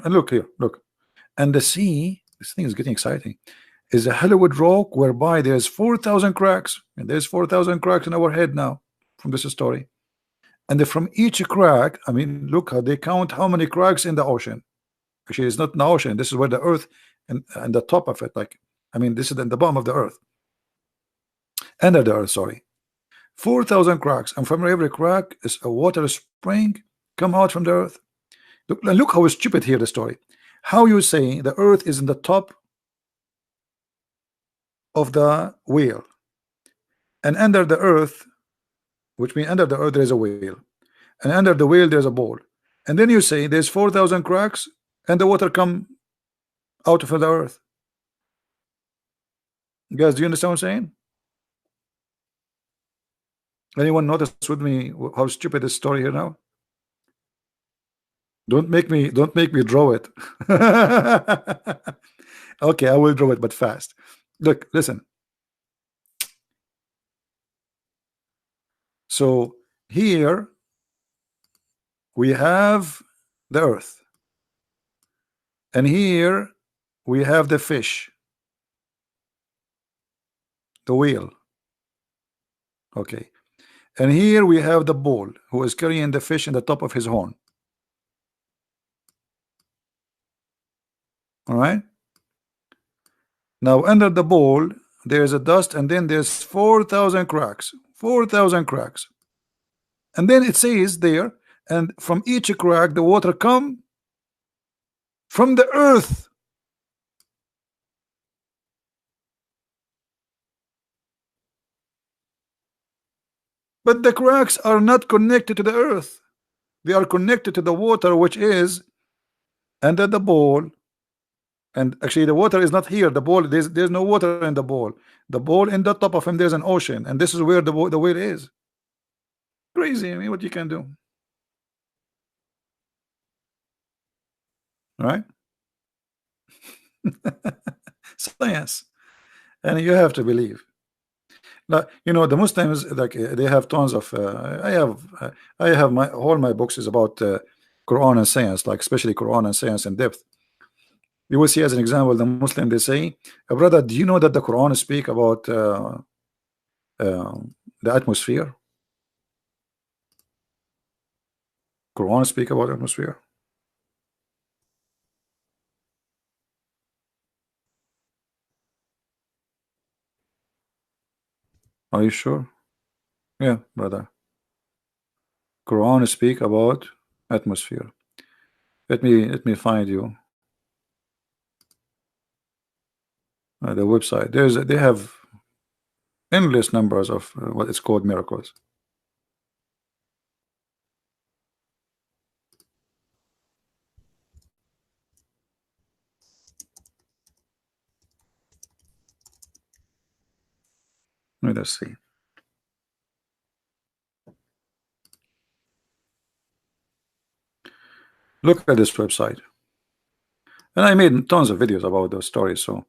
[SPEAKER 1] and look here, look. And the sea, this thing is getting exciting, is a Hollywood rock whereby there's 4,000 cracks, and there's 4,000 cracks in our head now from this story. And from each crack, I mean, look how they count how many cracks in the ocean. Actually, it's not in the ocean. This is where the earth and the top of it, like, I mean, this is in the bottom of the earth, under the earth, sorry. 4,000 cracks, and from every crack is a water spring come out from the earth. Look how stupid here the story. How you say the earth is in the top of the wheel, and under the earth, which means under the earth there is a wheel, and under the wheel there's a ball, and then you say there's 4,000 cracks and the water come out of the earth. Guys, do you understand what I'm saying? Anyone notice with me how stupid this story here now? Don't make me draw it. Okay, I will draw it, but fast. Look, listen. So here we have the earth, and here we have the fish, the wheel. Okay, and here we have the bull who is carrying the fish in the top of his horn. All right. Now under the bowl there's a dust, and then there's 4,000 cracks. 4,000 cracks. And then it says there, and from each crack the water come from the earth. But the cracks are not connected to the earth. They are connected to the water, which is under the bowl. And actually the water is not here. The bowl, there's no water in the bowl. The bowl, in the top of him there's an ocean, and this is where the whale is. Crazy. I mean, what you can do, right? Science. And you have to believe. Now, you know, the Muslims, like they have tons of I have my all my books is about Quran and science, like especially Quran and science in depth. You will see, as an example, the Muslim, they say, brother, do you know that the Quran speak about uh, the atmosphere? Quran speak about atmosphere. Are you sure? Yeah, brother. Quran speak about atmosphere. Let me find you the website. They have endless numbers of what it's called miracles. Let us see. Look at this website. And I made tons of videos about those stories. So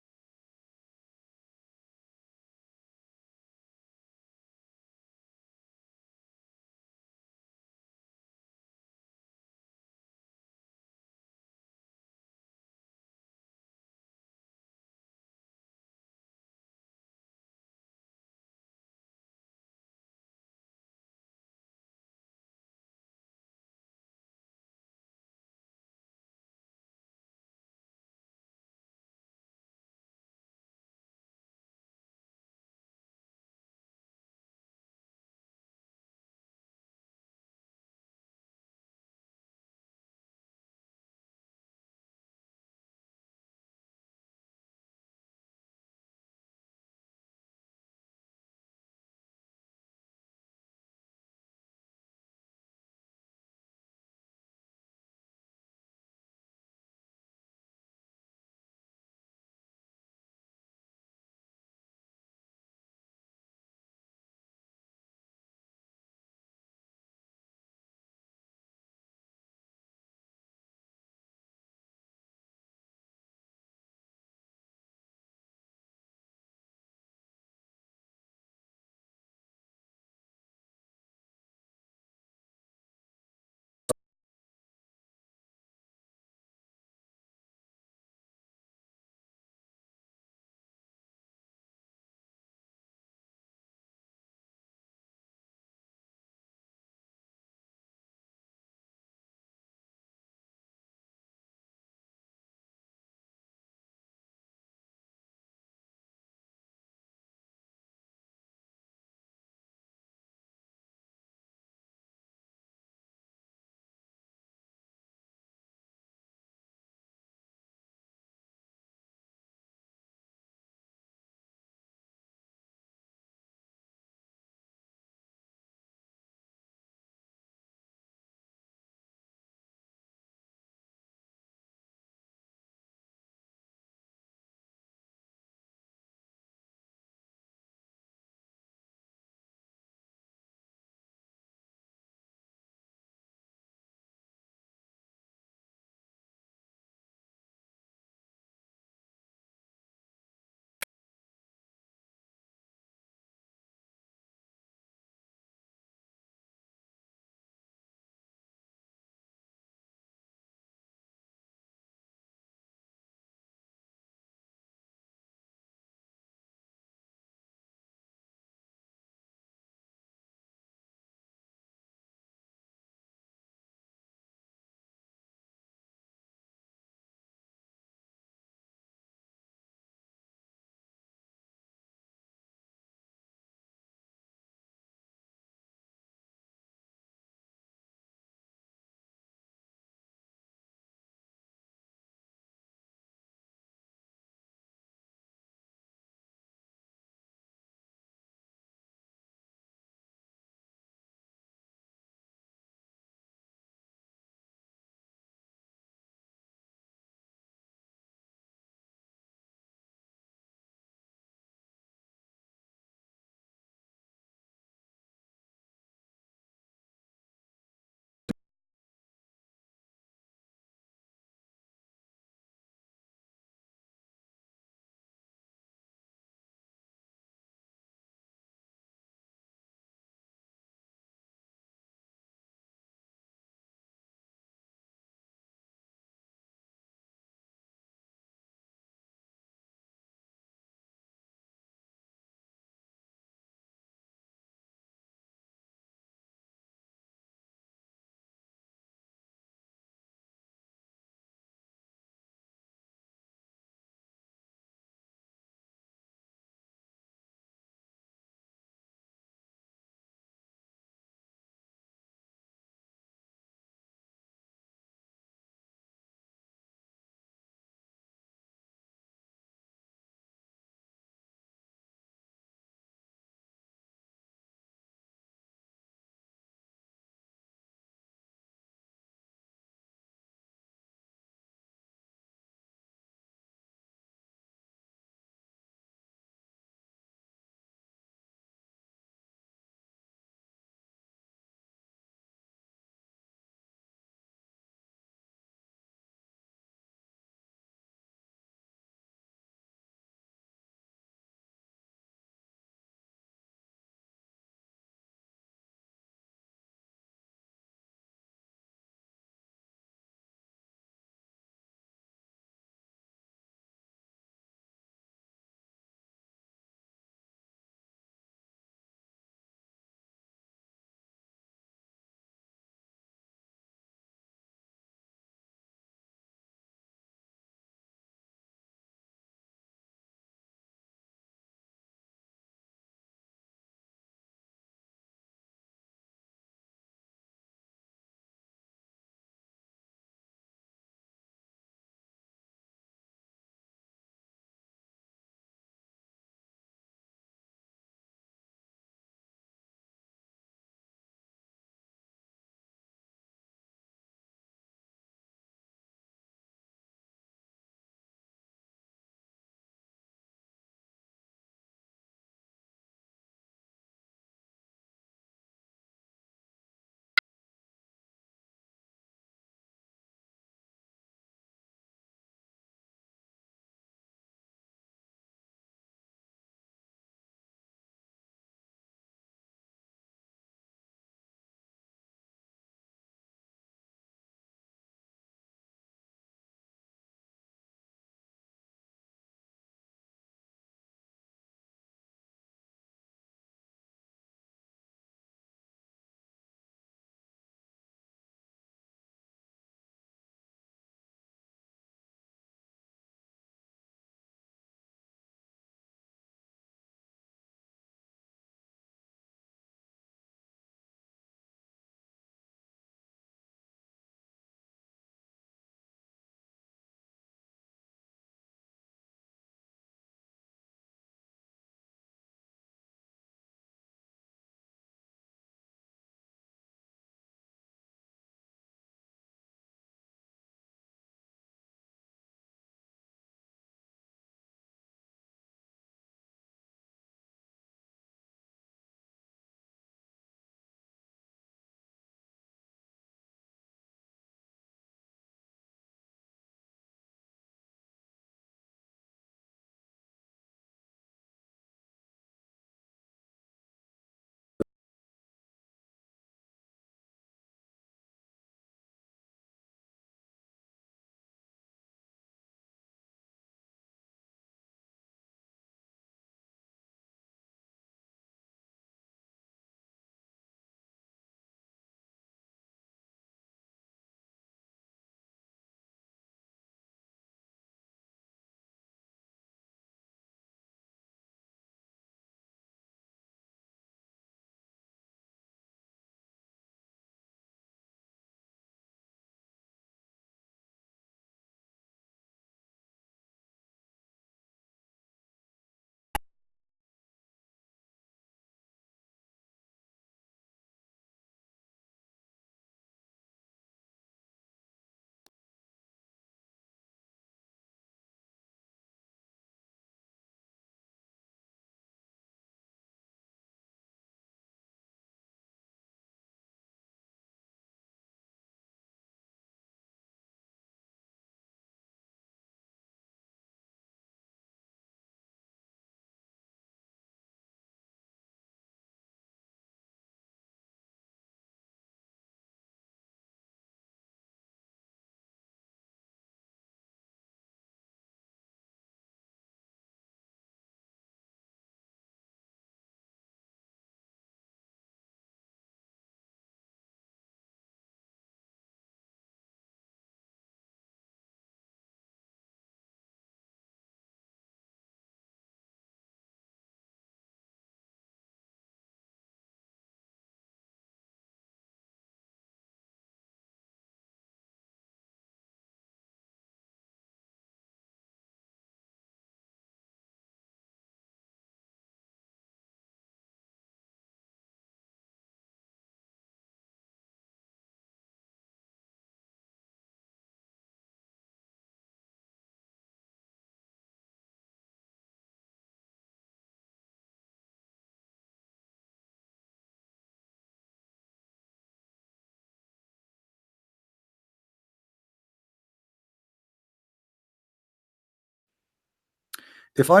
[SPEAKER 1] if I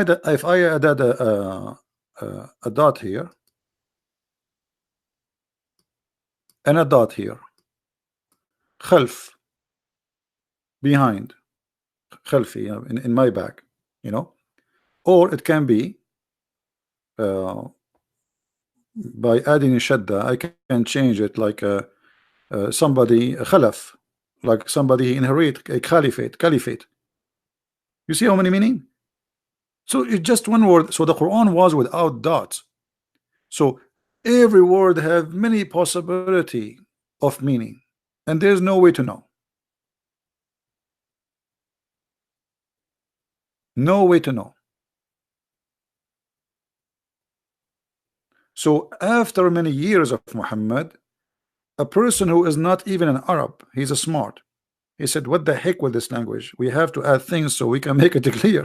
[SPEAKER 1] added a dot here and a dot here, خلف, behind, خلفي, in my back, you know, or it can be by adding a shadda. I can change it like somebody khalaf, like somebody inherit a caliphate. You see how many meaning? So it's just one word. So the Quran was without dots. So every word have many possibility of meaning, and there's no way to know. No way to know. So after many years of Muhammad, a person who is not even an Arab, he's a smart. He said, "What the heck with this language? We have to add things so we can make it clear."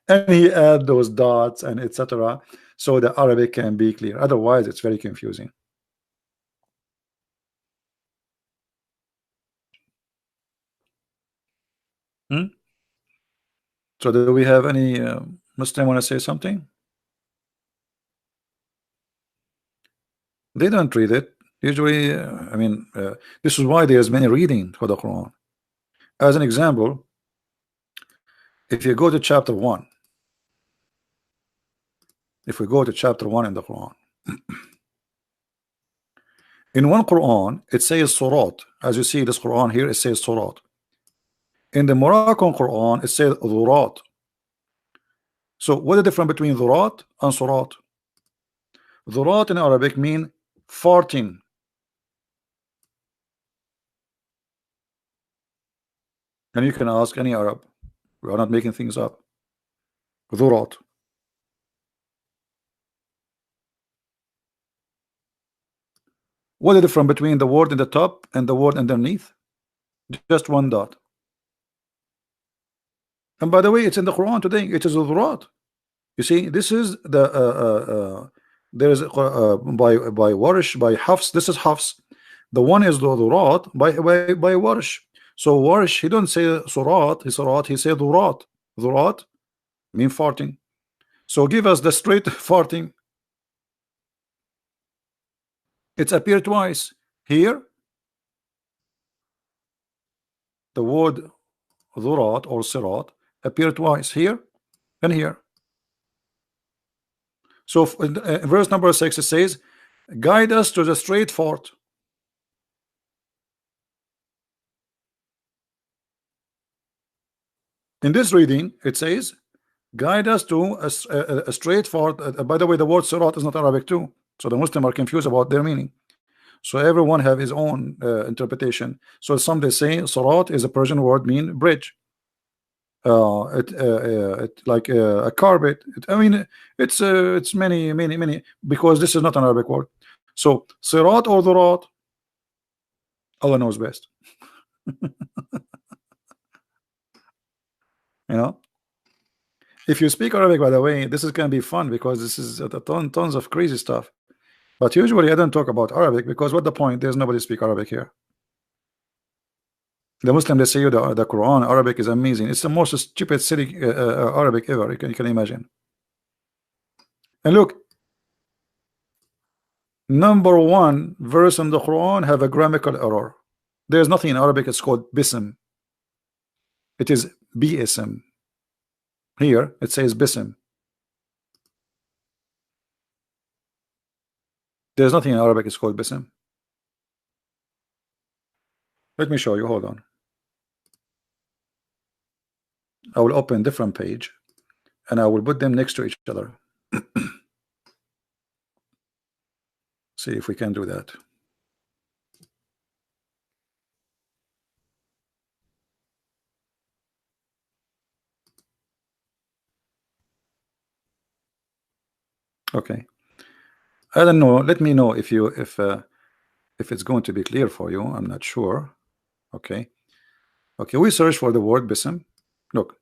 [SPEAKER 1] And he add those dots and etc. so the Arabic can be clear. Otherwise, it's very confusing. Hmm? So do we have any Muslim want to say something? They don't read it. Usually, I mean, this is why there's many reading for the Quran. As an example, if you go to chapter 1, if we go to chapter 1 in the Quran, in one Quran, it says Surat. As you see this Quran here, it says Surat. In the Moroccan Quran, it says Dhurat. So what is the difference between Dhurat and Surat? Dhurat in Arabic mean farting. And you can ask any Arab. We are not making things up. Dhurat. What is the difference between the word in the top and the word underneath? Just one dot. And by the way, it's in the Quran today. It is Dhurat. You see, this is the there is by Warish, by Hafs. This is Hafs. The one is the Dhurat by Warish. So Warish, he don't say Surat, he say Dhurat. Dhurat mean farting. So give us the straight farting. It's appeared twice. Here, the word Dhurat or Sirat appeared twice, here and here. So in verse number 6, it says, "Guide us to the straight fort." In this reading, it says, "Guide us to a straight fort." By the way, the word Sirat is not Arabic too, so the Muslims are confused about their meaning. So everyone have his own interpretation. So some they say Sirat is a Persian word mean bridge. It like a carpet. I mean, it's many because this is not an Arabic word. So Sirat or Dhurat, Allah knows best. You know, if you speak Arabic, by the way, this is gonna be fun because this is tons of crazy stuff. But usually I don't talk about Arabic because what the point? There's nobody speak Arabic here. The Muslim they say you the Quran Arabic is amazing. It's the most stupid silly Arabic ever. You can imagine. And look, number one verse in the Quran have a grammatical error. There's nothing in Arabic. It's called bism. It is BSM. Here it says bism. There's nothing in Arabic. It's called bism. Let me show you. Hold on. I will open different page and I will put them next to each other. See if we can do that. Okay. I don't know. Let me know if you if it's going to be clear for you. I'm not sure. Okay. Okay. We search for the word bism. Look.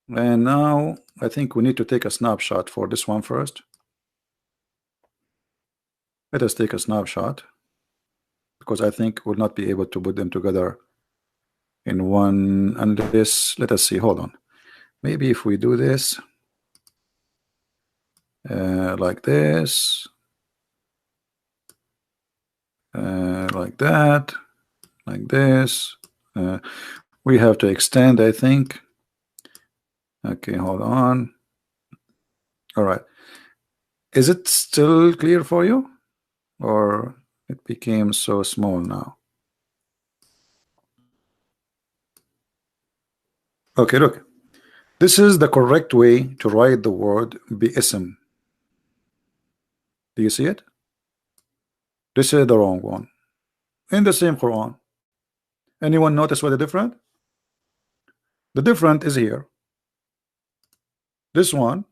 [SPEAKER 1] And now I think we need to take a snapshot for this one first. Let us take a snapshot because I think we'll not be able to put them together in one unless, let us see, hold on, maybe if we do this like this, like that, like this, we have to extend, I think. Okay, hold on. All right, is it still clear for you, or it became so small now? Okay, look, this is the correct way to write the word bi'ism. Do you see it? This is the wrong one in the same Quran. Anyone notice what the different? The different is here. This one,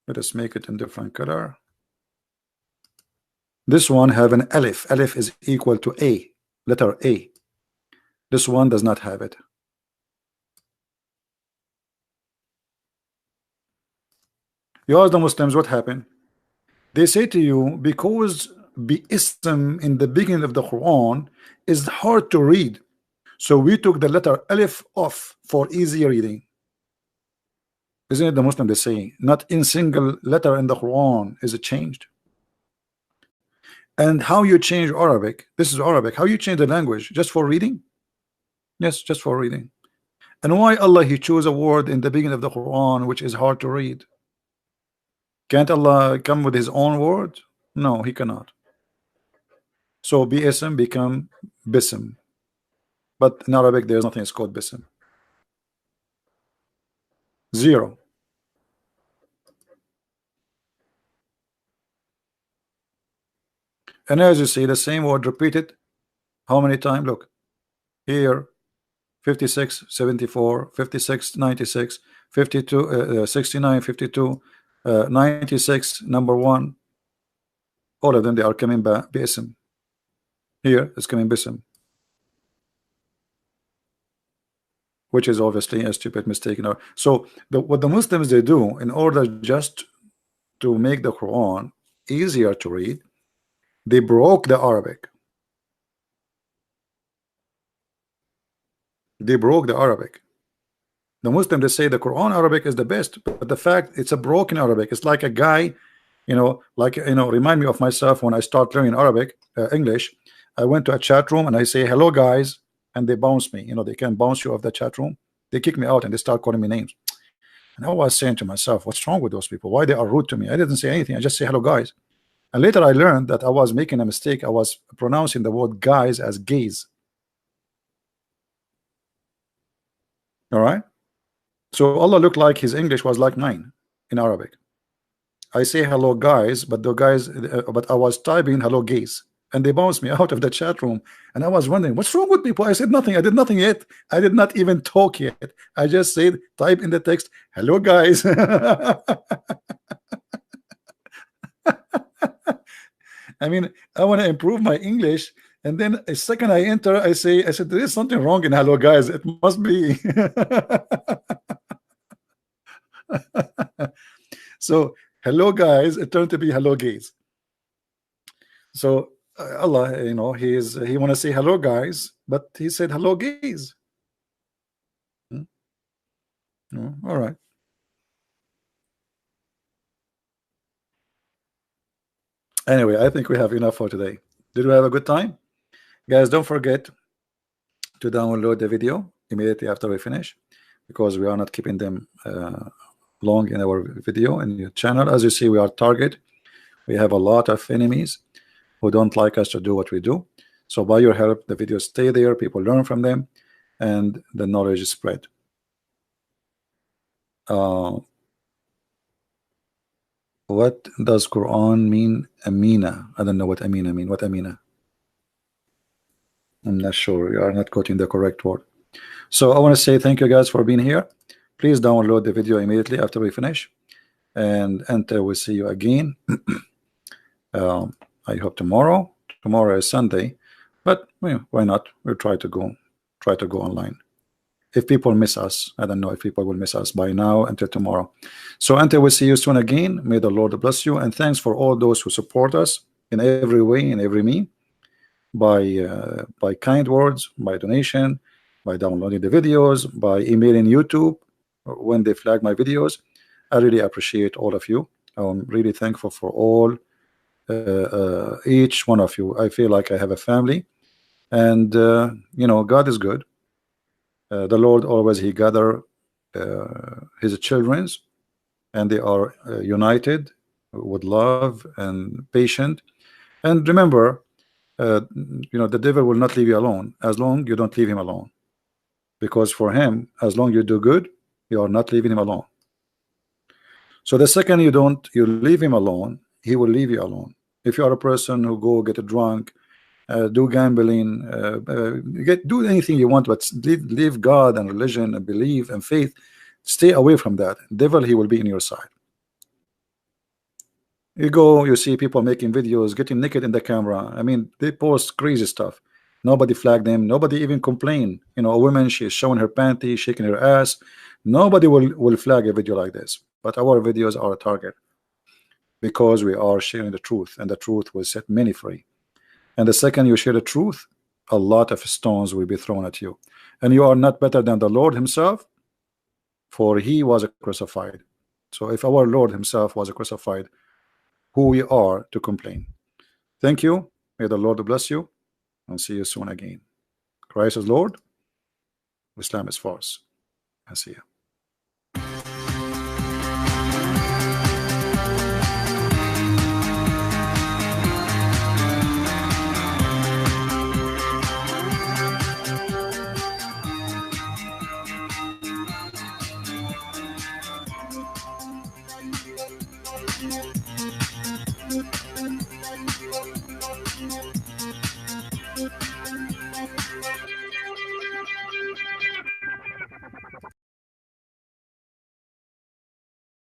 [SPEAKER 1] let us make it in different color. This one have an alif. Alif is equal to A, letter A. This one does not have it. You ask the Muslims what happened. They say to you, because bi'ism in the beginning of the Quran is hard to read, so we took the letter alif off for easy reading. Isn't it the Muslim they say? Not in single letter in the Quran is it changed. And how you change Arabic? This is Arabic. How you change the language? Just for reading? Yes, just for reading. And why Allah He chose a word in the beginning of the Quran which is hard to read? Can't Allah come with His own word? No, He cannot. So BSM become bism. But in Arabic there's nothing it's called bism. Zero. And as you see, the same word repeated how many times? Look here, 56, 74, 56, 96, 52, 69, 52, 96, number 1. All of them, they are coming back bism. Here it's coming bism, which is obviously a stupid mistake. So what the Muslims they do in order just to make the Quran easier to read, they broke the Arabic. They broke the Arabic. The Muslims they say the Quran Arabic is the best, but the fact it's a broken Arabic. It's like a guy, remind me of myself when I start learning Arabic, English. I went to a chat room and I say hello guys, and they bounce me. They can bounce you off the chat room. They kick me out and they start calling me names. And I was saying to myself, what's wrong with those people? Why they are rude to me? I didn't say anything. I just say hello guys. And later I learned that I was making a mistake. I was pronouncing the word guys as gays. All right. So Allah looked like his English was like mine in Arabic. I say hello guys, but I was typing hello gays, and they bounced me out of the chat room. And I was wondering what's wrong with people. I said nothing. I did nothing yet. I did not even talk yet. I just said type in the text hello guys. I mean, I want to improve my English, and then a second I enter, I said there is something wrong in hello guys. It must be. So hello guys, it turned to be hello gays. So Allah, he want to say hello guys, but he said hello gays. All right. Anyway, I think we have enough for today. Did we have a good time? Guys, don't forget to download the video immediately after we finish, because we are not keeping them long in our video and your channel. As you see, we are target. We have a lot of enemies who don't like us to do what we do. So by your help, the videos stay there, people learn from them, and the knowledge is spread. What does Quran mean? Amina. I don't know what Amina mean. What Amina? I'm not sure. You are not quoting the correct word. So I want to say thank you guys for being here. Please download the video immediately after we finish, and until we see you again. I hope tomorrow. Tomorrow is Sunday, but why not? We'll try to go online. If people miss us, I don't know if people will miss us by now until tomorrow. So until we see you soon again, may the Lord bless you, and thanks for all those who support us in every way, in every mean. by kind words, by donation, by downloading the videos, by emailing YouTube when they flag my videos. I really appreciate all of you. I'm really thankful for all each one of you. I feel like I have a family, and God is good. The Lord always He gather His childrens, and they are united with love and patient. And remember, the devil will not leave you alone as long you don't leave him alone. Because for him, as long you do good, you are not leaving him alone. So the second you leave him alone, he will leave you alone. If you are a person who go get drunk, do gambling, do anything you want, but leave God and religion and belief and faith, stay away from that. Devil, he will be in your side. You go, you see people making videos, getting naked in the camera. I mean, they post crazy stuff. Nobody flagged them. Nobody even complained. A woman, she is showing her panty, shaking her ass. Nobody will flag a video like this. But our videos are a target because we are sharing the truth, and the truth will set many free. And the second you share the truth, a lot of stones will be thrown at you. And you are not better than the Lord himself, for he was crucified. So if our Lord himself was crucified, who we are to complain? Thank you. May the Lord bless you, and see you soon again. Christ is Lord, Islam is false. I see you.